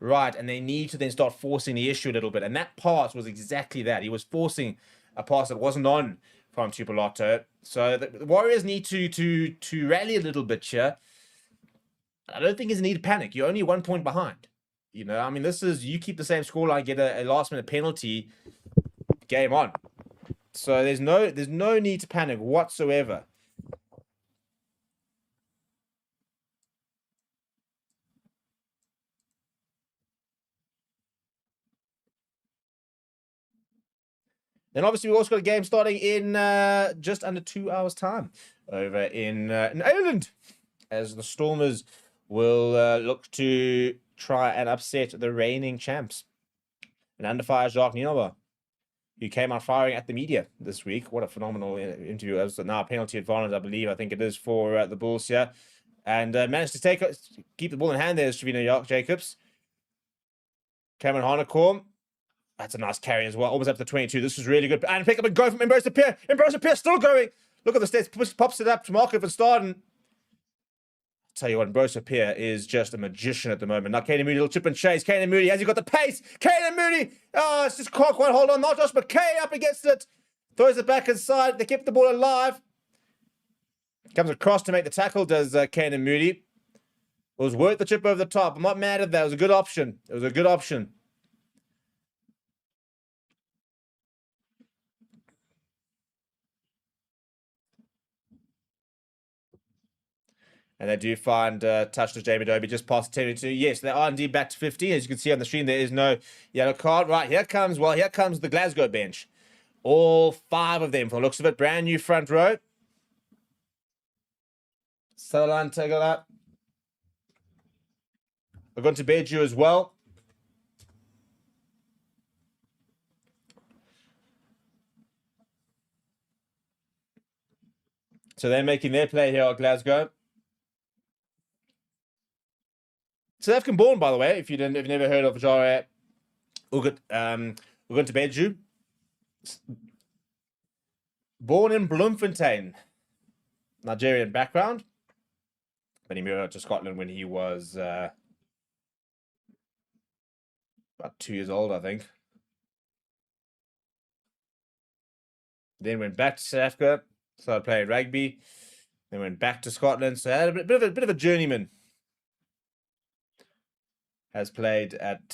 right, and they need to then start forcing the issue a little bit, and that pass was exactly that. He was forcing a pass that wasn't on from Tupolotto. So the Warriors need to rally a little bit here. I don't think it's a need to panic. You're only 1 point behind. You know, I mean, this is, you keep the same scoreline, get a last-minute penalty, game on. So there's no need to panic whatsoever. Then obviously we've also got a game starting in just under 2 hours' time over in Ireland, as the Stormers will look to try and upset the reigning champs. And under fire, Jacques Nienaber, who came out firing at the media this week. What a phenomenal interview. It was now a penalty advantage, I believe. I think it is for the Bulls here. And managed to keep the ball in hand there is Trevino Jacobs. Cameron Harnacorn. That's a nice carry as well. Almost up to 22. This was really good. And pick up and go from Ambrose Papier. Ambrose Papier still going. Look at the stats. Pops it up to Marco Verstappen. Tell you what, Ambrose Papier is just a magician at the moment. Now, Kaden Moody will chip and chase. Kaden Moody, has he got the pace? Kaden Moody! Oh, it's just can't quite hold on. Not Josh McKay up against it. Throws it back inside. They kept the ball alive. Comes across to make the tackle, does Kaden Moody. It was worth the chip over the top. I'm not mad at that. It was a good option. It was a good option. And they do find touch to Jamie Dobie just past 10-2. Yes, they are indeed back to 15. As you can see on the screen, there is no yellow card. Right, here comes the Glasgow bench. All 5 of them, from the looks of it. Brand new front row. Sutherland, Tegala. We're going to Beju as well. So they're making their play here at Glasgow. South African born, by the way, if you've never heard of Jare Ugut, we're going to Beju. Born in Bloemfontein, Nigerian background, but he moved to Scotland when he was about 2 years old, I think. Then went back to South Africa, started playing rugby. Then went back to Scotland, so had a bit of a journeyman. Has played at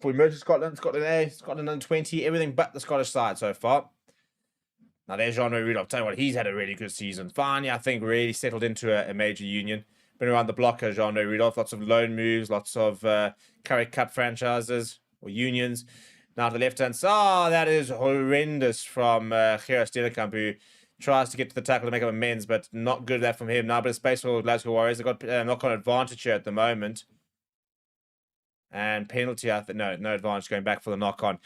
for Emerging Scotland, Scotland A, Scotland under 20, everything but the Scottish side so far. Now there's Jean-Louis Rudolph. Tell you what, he's had a really good season. Finally, I think, really settled into a major union. Been around the block as Jean-Louis Rudolph. Lots of loan moves, lots of Currie Cup franchises or unions. Now to the left-hand side, that is horrendous from Gerard Stenenkamp, who Tries to get to the tackle to make up amends, but not good at that from him. Now, but it's space for Glasgow Warriors. They've got knock-on advantage here at the moment. And penalty, I think. No advantage going back for the knock-on.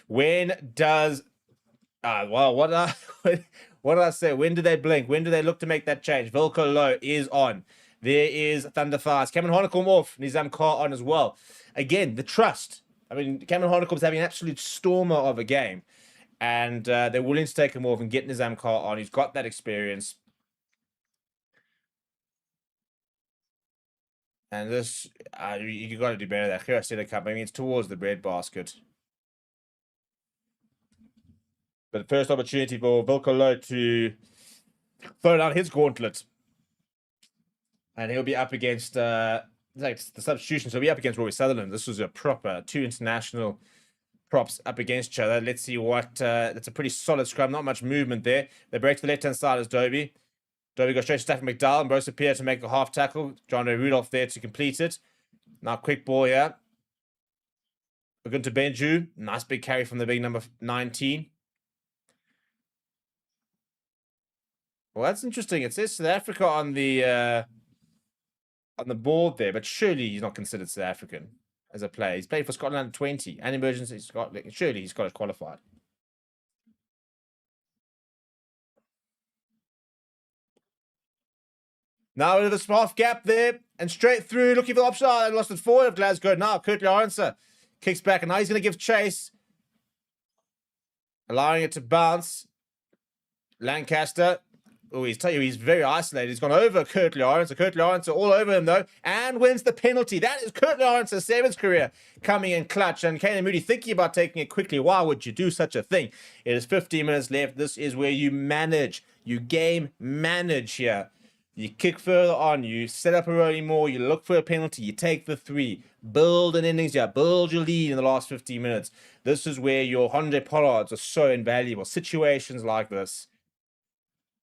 When does... well, what did I say? When do they blink? When do they look to make that change? Vilko Low is on. There is Thunder Thighs. Cameron Honeycomb off. Nizam Carr on as well. Again, the trust. I mean, Cameron Honeycomb's having an absolute stormer of a game. And they're willing to take him off and get Nizam Carr on. He's got that experience. And this, you got to do better there. Kira Cup. I mean, it's towards the breadbasket. But the first opportunity for Vilko Low to throw down his gauntlet. And he'll be up against like the substitution. So he'll be up against Rory Sutherland. This was a proper 2 international props up against each other. Let's see what... that's a pretty solid scrum. Not much movement there. They break to the left-hand side as Dobie. Dobie goes straight to Stafford McDowell and Bruce Pierre to make a half tackle. John Ray Rudolph there to complete it. Now quick ball here. We're going to Benju. Nice big carry from the big number 19. Well, that's interesting. It says South Africa on the board there, but surely he's not considered South African as a player. He's played for Scotland under 20 and emergency Scotland. Surely he's got it qualified. Now with a half gap there and straight through, looking for the option. Oh, they lost it forward of Glasgow. Now Curtly Aronson kicks back, and now he's going to give chase, allowing it to bounce. Lancaster. Oh, he's very isolated. He's gone over Curtly Aronson. Curtly Aronson all over him, though, and wins the penalty. That is Curtly Aronson's 7th career coming in clutch. And Kane Moody thinking about taking it quickly. Why would you do such a thing? It is 15 minutes left. This is where you manage. You game manage here. You kick further on. You set up a rolling more. You look for a penalty. You take the 3. Build an innings here. Build your lead in the last 15 minutes. This is where your Handré Pollards are so invaluable. Situations like this.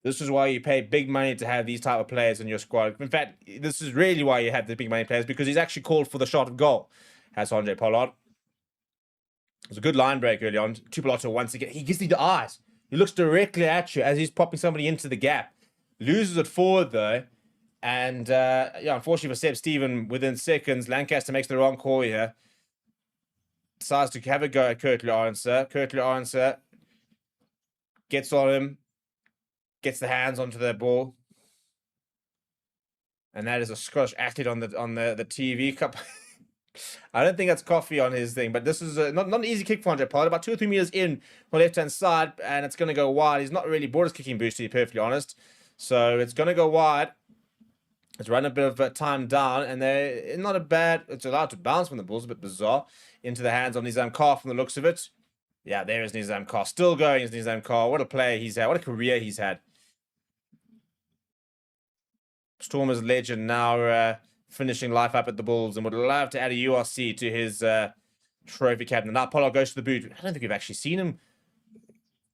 This is why you pay big money to have these type of players in your squad. In fact, this is really why you have the big money players, because he's actually called for the shot of goal, has Handré Pollard. It's a good line break early on. Tupeloto once again. He gives you the eyes. He looks directly at you as he's popping somebody into the gap. Loses it forward, though. And, yeah, unfortunately for Seb Stephen, within seconds, Lancaster makes the wrong call here. Decides to have a go at Curtly Aronson. Curtly Aronson gets on him. Gets the hands onto the ball. And that is a Scottish athlete on the TV cup. I don't think that's coffee on his thing, but this is not an easy kick for Handré Pollard. About 2 or 3 meters in on the left-hand side, and it's going to go wide. He's not really brought his kicking boost, to be perfectly honest. So it's going to go wide. It's run a bit of time down, and they're not a bad... It's allowed to bounce from the Bulls, a bit bizarre, into the hands of Nizam Carr from the looks of it. Yeah, there is Nizam Carr. Still going is Nizam Carr. What a player he's had. What a career he's had. Stormer's legend now finishing life up at the Bulls and would love to add a URC to his trophy cabinet. Now Pollard goes to the boot. I don't think we've actually seen him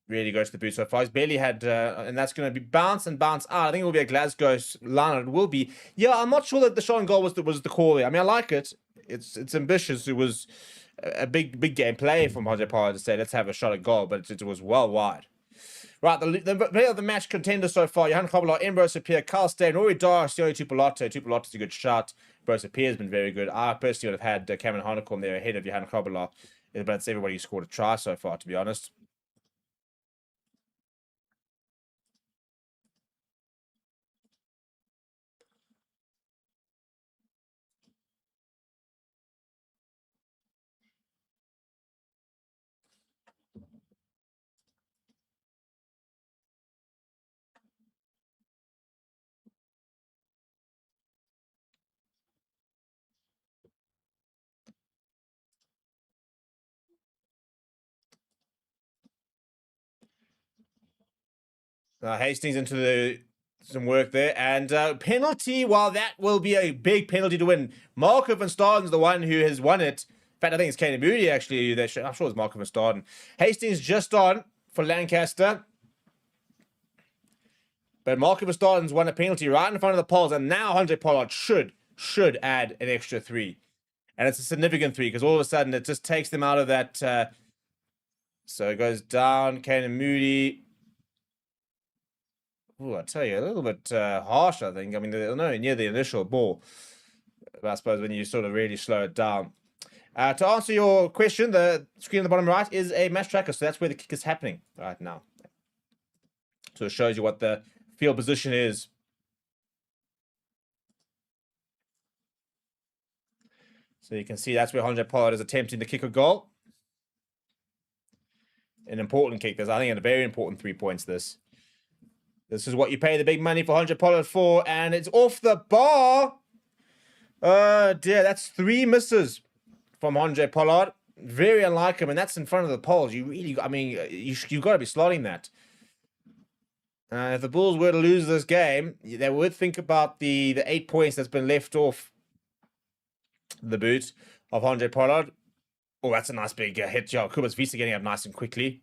really go to the boot so far. He's barely had, and that's going to be bounce and bounce out. I think it will be a Glasgow line. It will be. Yeah, I'm not sure that the shot on goal was the call there. I mean, I like it. It's ambitious. It was a big game play from Handré Pollard to say, let's have a shot at goal, but it was well wide. Right, the player of the match contender so far, Johan Kobler, Ambrose Pierre, Carl Steyn, Rory Dar, Sione Tupeloto. Tupeloto's a good shot. Ambrose Pierre has been very good. I personally would have had Cameron Honeycomb there ahead of Johan Kobler, but it's everybody who scored a try so far, to be honest. Hastings into some work there, and penalty. Well, that will be a big penalty to win. Marco van Staden's the one who has won it. In fact, I think it's Kane Moody actually. I'm sure it's Marco van Staden. Hastings just on for Lancaster, but Marco van Staden's won a penalty right in front of the Poles, and now Handré Pollard should add an extra 3, and it's a significant 3 because all of a sudden it just takes them out of that. So it goes down. Kane Moody. I tell you, a little bit harsh, I think. I mean, they're nowhere near the initial ball. But I suppose when you sort of really slow it down. To answer your question, the screen on the bottom right is a match tracker, so that's where the kick is happening right now. So it shows you what the field position is. So you can see that's where Andre Pollard is attempting to kick a goal. An important kick. There's, I think, a very important 3 points this. This is what you pay the big money for Andre Pollard for, and it's off the bar. Oh dear, that's 3 misses from Andre Pollard. Very unlike him, and that's in front of the poles. You really, I mean, you've got to be slotting that. If the Bulls were to lose this game, they would think about the 8 points that's been left off the boot of Andre Pollard. Oh, that's a nice big hit job. Kuba's Visa getting up nice and quickly.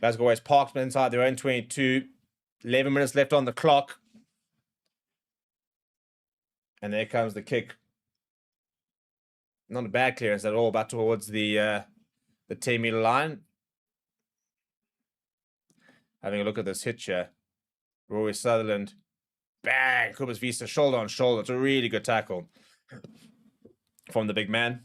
Glasgow Warriors parked inside their own 22. 11 minutes left on the clock. And there comes the kick. Not a bad clearance at all, but towards the 10-meter line. Having a look at this hit here. Rory Sutherland. Bang! Kuba's Visa shoulder on shoulder. It's a really good tackle from the big man.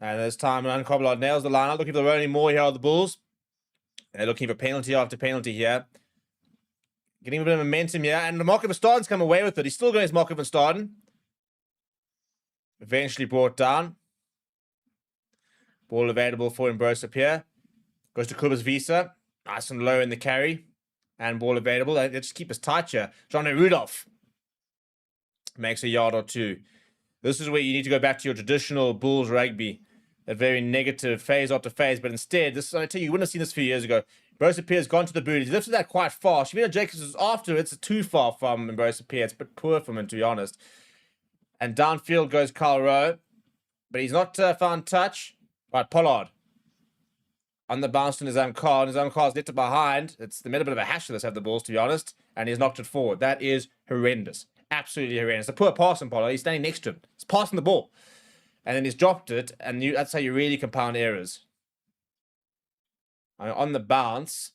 And this time, Uncobbler nails the line. Not looking for the running more here are the Bulls. They're looking for penalty after penalty here. Getting a bit of momentum here. And Marco Verstaden's come away with it. He's still going as Marco Verstaden. Eventually brought down. Ball available for Ambrose here. Goes to Kuba's Visa. Nice and low in the carry. And ball available. They just keep us tight here. John Rudolph makes a yard or two. This is where you need to go back to your traditional Bulls rugby. That very negative phase after phase. But instead, this, I tell you wouldn't have seen this a few years ago. Ambrose Pierre's gone to the boot. He's lifted that quite far. Shavino Jacobs is after. It's too far from Ambrose Pierre. It's a bit poor from him, to be honest. And downfield goes Kyle Rowe. But he's not found touch. Right, Pollard. On the bounce to Nizam Khan. Nizam Khan's left it behind. It's made a bit of a hash of this, have the Bulls, to be honest. And he's knocked it forward. That is horrendous. Absolutely horrendous. A poor pass from Pollard. He's standing next to him. He's passing the ball. And then he's dropped it. And that's how you really compound errors. I mean, on the bounce,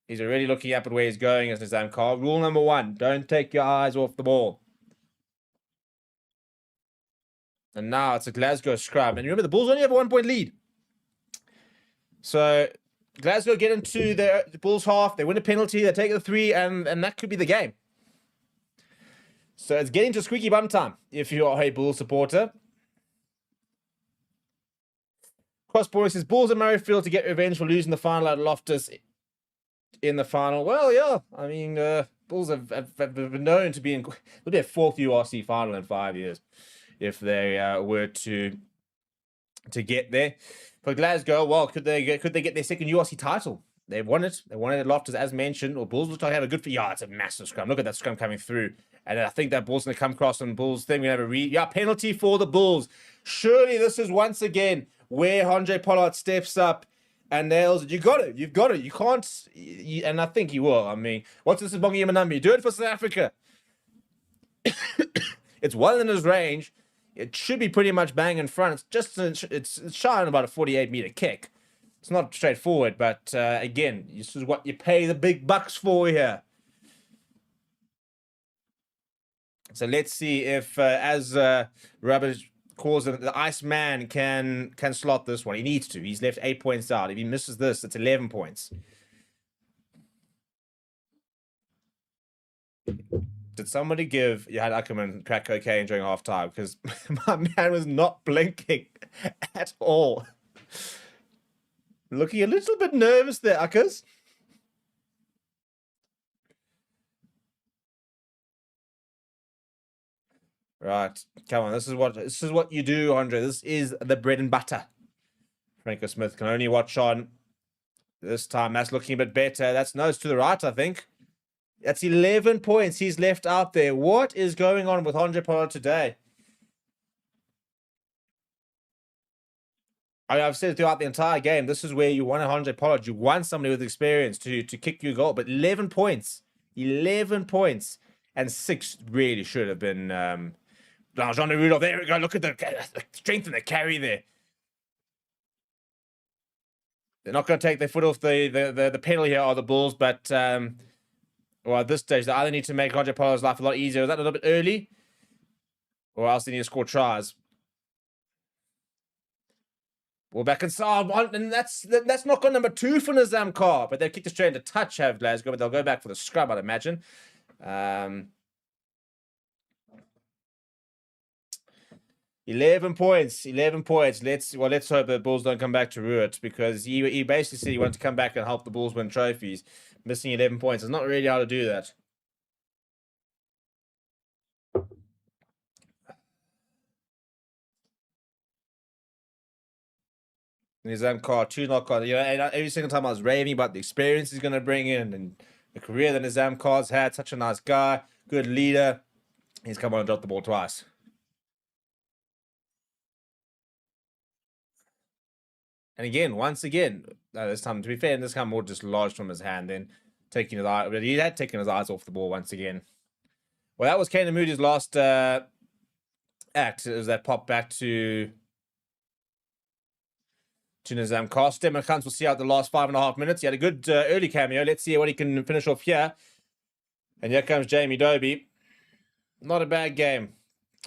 he's already looking up at where he's going as Nizam Khan. Rule number 1, don't take your eyes off the ball. And now it's a Glasgow scrum. And remember, the Bulls only have a 1-point lead. So Glasgow get into the Bulls half. They win a penalty. They take the 3. And that could be the game. So it's getting to squeaky bum time if you are a Bulls supporter. Crossboy says, Bulls and Murrayfield to get revenge for losing the final at Loftus in the final. Well, yeah. I mean, Bulls have been known to be in... It'll be a 4th URC final in 5 years if they were to get there. For Glasgow, well, could they get their 2nd URC title? They've won it. They won it at Loftus, as mentioned. Or Bulls look like they have a good... Yeah, it's a massive scrum. Look at that scrum coming through. And I think that Bulls going to come across on Bulls thing. We're going to have a penalty for the Bulls. Surely this is once again where Andre Pollard steps up and nails it. You got it. You've got it. You can't... and I think he will. I mean, what's this Bongi Yamanambi? Do it for South Africa. It's well in his range. It should be pretty much bang in front. It's just... It's shy on about a 48-meter kick. It's not straightforward, but again, this is what you pay the big bucks for here. So let's see if, as Robert calls it, the Iceman can slot this one. He needs to. He's left 8 points out. If he misses this, it's 11 points. Did somebody give Johan Ackerman crack cocaine during halftime? Because my man was not blinking at all. Looking a little bit nervous there, Uckers. Right, come on. This is what you do, Andre. This is the bread and butter. Franco Smith can only watch on. This time, that's looking a bit better. That's nose to the right, I think. That's 11 points he's left out there. What is going on with Andre Pollard today? I've said throughout the entire game, this is where you want a Andre Pollard. You want somebody with experience to kick your goal. But 11 points. 11 points. And 6 really should have been Jean de Rudolph. There we go. Look at the strength and the carry there. They're not going to take their foot off the pedal here, are the Bulls. But, well, at this stage, they either need to make Andre Pollard's life a lot easier. Is that a little bit early? Or else they need to score tries. Well, back inside, and that's not got number 2 for Nizam Kar, but they've kicked it straight into touch, have Glasgow, but they'll go back for the scrub, I'd imagine. 11 points. Let's hope the Bulls don't come back to rue it, because he basically said he wanted to come back and help the Bulls win trophies. Missing 11 points is not really how to do that. Nizam Kar, 2 knock-on. You know, and every single time I was raving about the experience he's going to bring in and the career that Nizam Kar's had. Such a nice guy, good leader. He's come on and dropped the ball twice. And again, once again, this time, to be fair, this time more just lodged from his hand, then taking his eye. But he had taken his eyes off the ball once again. Well, that was Kane Moody's last act. It was that pop back to Nizam Kar. Stemmer Kans will see out the last 5.5 minutes. He had a good early cameo. Let's see what he can finish off here. And here comes Jamie Dobie. Not a bad game.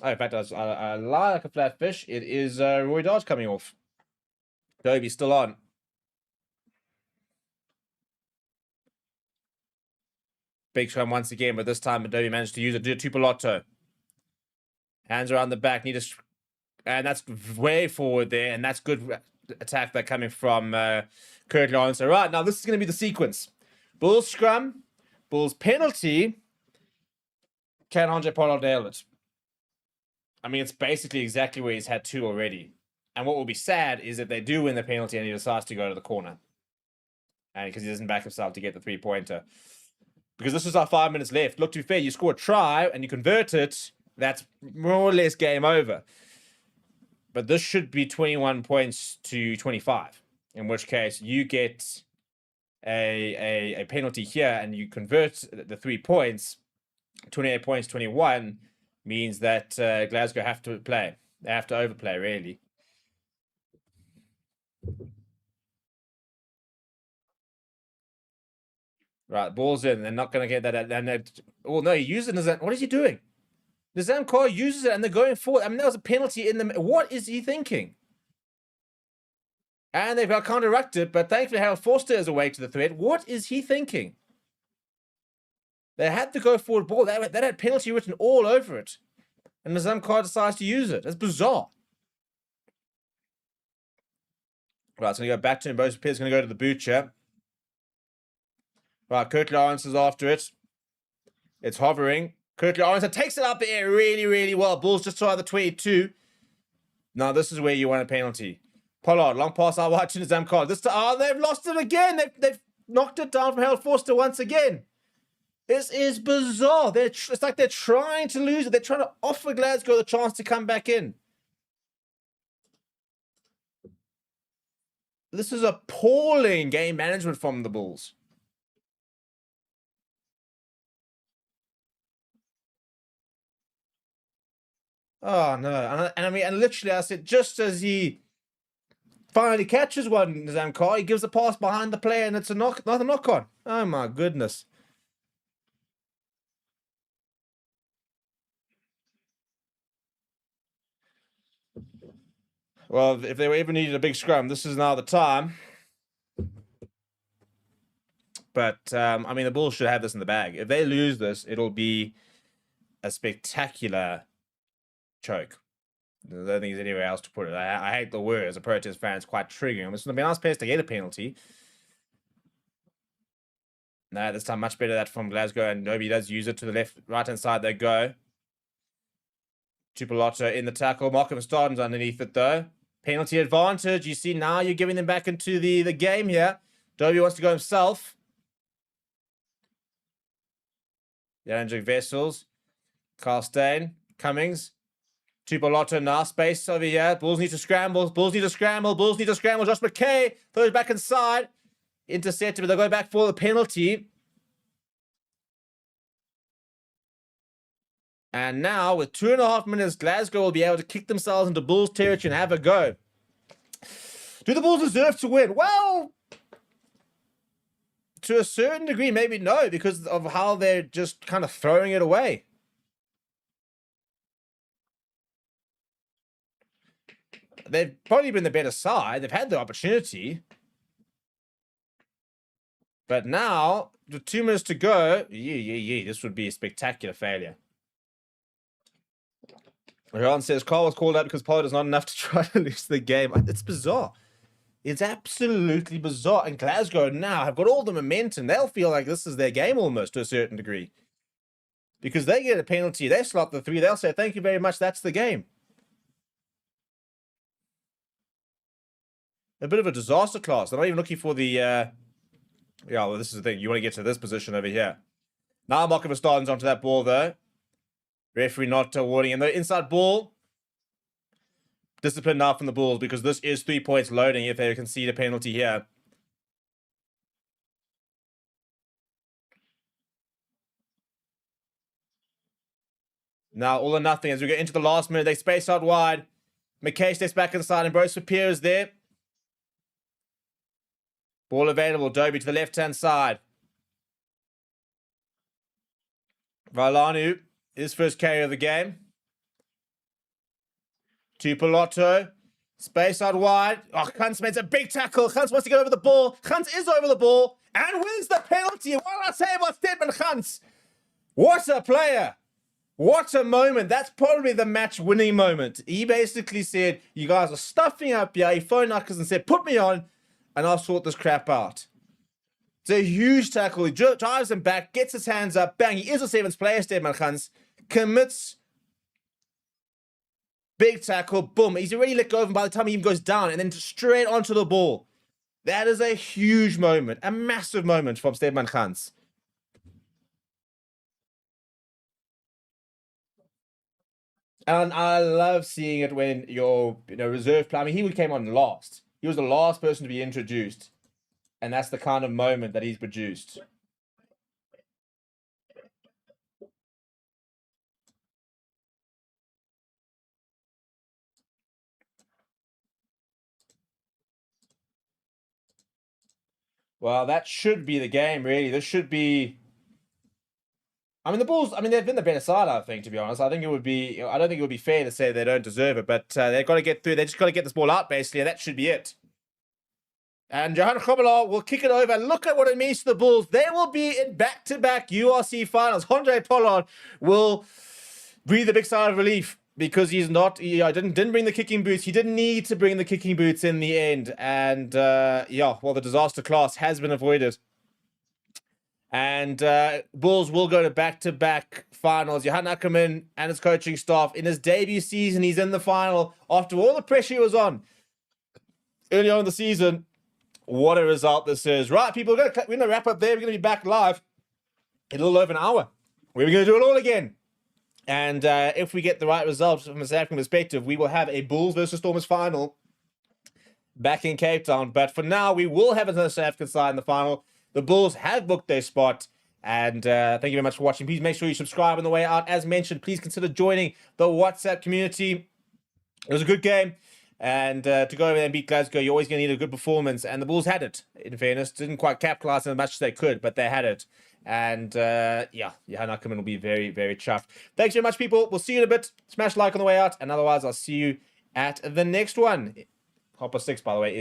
Oh, in fact, I lie like a flat fish. It is Roy Dodge coming off. Dobie still on. Big scrum once again, but this time Dobie managed to use it. Do a Tupolotto. Hands around the back. And that's way forward there. And that's good attack that coming from Kurt Lawrence. All right, now this is going to be the sequence. Bulls scrum, Bulls penalty. Can Andre Pollard nail it? I mean, it's basically exactly where he's had 2 already. And what will be sad is that they do win the penalty and he decides to go to the corner. And because he doesn't back himself to get the 3-pointer. Because this is our 5 minutes left. Look, to be fair, you score a try and you convert it, that's more or less game over. But this should be 21 points to 25, in which case you get a penalty here and you convert the 3 points. 28 points, 21 means that Glasgow have to play. They have to overplay, really. Right, ball's in. They're not going to get that. Oh, no, he used it as that. What is he doing? Nizam Kar uses it and they're going forward. I mean, there was a penalty in the... What is he thinking? And they've counter-rucked, but thankfully Harold Forster is awake to the threat. What is he thinking? They had to go forward ball. That had penalty written all over it. And Nizam Kar decides to use it. That's bizarre. Right, it's going to go back to him. Both players going to go to the butcher. Right, Kurt Lawrence is after it. It's hovering. Kurt Lawrence takes it up the air really, really well. Bulls just saw the 22. Now, this is where you want a penalty. Pollard, long pass out wide to Nizam Kar. They've lost it again. They've knocked it down from Harold Forster once again. This is bizarre. It's like they're trying to lose it. They're trying to offer Glasgow the chance to come back in. This is appalling game management from the Bulls. Oh, no. And I mean, and literally, I said, just as he finally catches one, Nizam Kar, he gives a pass behind the player, and it's another knock-on. Oh, my goodness. Well, if they ever needed a big scrum, this is now the time. But, I mean, the Bulls should have this in the bag. If they lose this, it'll be a spectacular choke. I don't think there's anywhere else to put it. I hate the word as a Protest fan. It's quite triggering. It's going to be a nice place to get a penalty. No, this time much better that from Glasgow, and Dobie does use it to the right-hand side. They go. Tupolotto in the tackle. Markham Starden's underneath it, though. Penalty advantage. You see, now you're giving them back into the game here. Dobie wants to go himself. Andrew Vessels. Carl Stain. Cummings. Tupoloto now, space over here. Bulls need to scramble. Bulls need to scramble. Bulls need to scramble. Josh McKay throws back inside. Intercepted, but they'll go back for the penalty. And now, with 2.5 minutes, Glasgow will be able to kick themselves into Bulls territory and have a go. Do the Bulls deserve to win? Well, to a certain degree, maybe no, because of how they're just kind of throwing it away. They've probably been the better side. They've had the opportunity. But now, with 2 minutes to go, this would be a spectacular failure. Ron says, Carl was called out because Pollard is not enough to try to lose the game. It's bizarre. It's absolutely bizarre. And Glasgow now have got all the momentum. They'll feel like this is their game almost to a certain degree. Because they get a penalty. They slot the 3. They'll say, thank you very much. That's the game. A bit of a disaster class. They're not even looking for the... Yeah, well, this is the thing. You want to get to this position over here. Now Marco Verstaden's onto that ball, though. Referee not awarding him. The inside ball. Discipline now from the Bulls because this is 3 points loading if they concede a penalty here. Now all or nothing as we get into the last minute. They space out wide. McKay steps back inside and Bros Sapir is there. Ball available. Dobie to the left-hand side. Vailanu, his first carry of the game. Tupoloto. Space out wide. Oh, Kuntz makes a big tackle. Kuntz wants to get over the ball. Kuntz is over the ball and wins the penalty. What I say about Stedman Kuntz? What a player. What a moment. That's probably the match-winning moment. He basically said, you guys are stuffing up here. He phoned Knuckles and said, put me on and I'll sort this crap out. It's a huge tackle. He drives him back, gets his hands up, bang. He is a sevens player, Stedman Kuntz. Commits. Big tackle, boom. He's already let go of him by the time he even goes down and then straight onto the ball. That is a huge moment. A massive moment from Stedman Kuntz. And I love seeing it when your reserve player, I mean, he came on last. He was the last person to be introduced. And that's the kind of moment that he's produced. Well, that should be the game, really. This should be... I mean, the Bulls, they've been the better side, I think, to be honest. I don't think it would be fair to say they don't deserve it, but they've got to get through. They just got to get this ball out, basically, and that should be it. And Johan Khobola will kick it over. Look at what it means to the Bulls. They will be in back-to-back URC finals. Andre Pollard will breathe a big sigh of relief because he's not... didn't bring the kicking boots. He didn't need to bring the kicking boots in the end. And, the disaster class has been avoided. And Bulls will go to back-to-back finals. Johan Ackerman and his coaching staff, in his debut season, he's in the final after all the pressure he was on early on in the season. What a result this is. Right, people, we're going to wrap up there. We're going to be back live in a little over an hour. We're going to do it all again. And if we get the right results from a South African perspective, we will have a Bulls versus Stormers final back in Cape Town. But for now, we will have another South African side in the final. The Bulls have booked their spot. And thank you very much for watching. Please make sure you subscribe on the way out. As mentioned, please consider joining the WhatsApp community. It was a good game. And to go over there and beat Glasgow, you're always going to need a good performance. And the Bulls had it, in fairness. Didn't quite capitalize as much as they could, but they had it. And, Johan Ackerman will be very, very chuffed. Thanks very much, people. We'll see you in a bit. Smash like on the way out. And otherwise, I'll see you at the next one. 6:30, by the way, is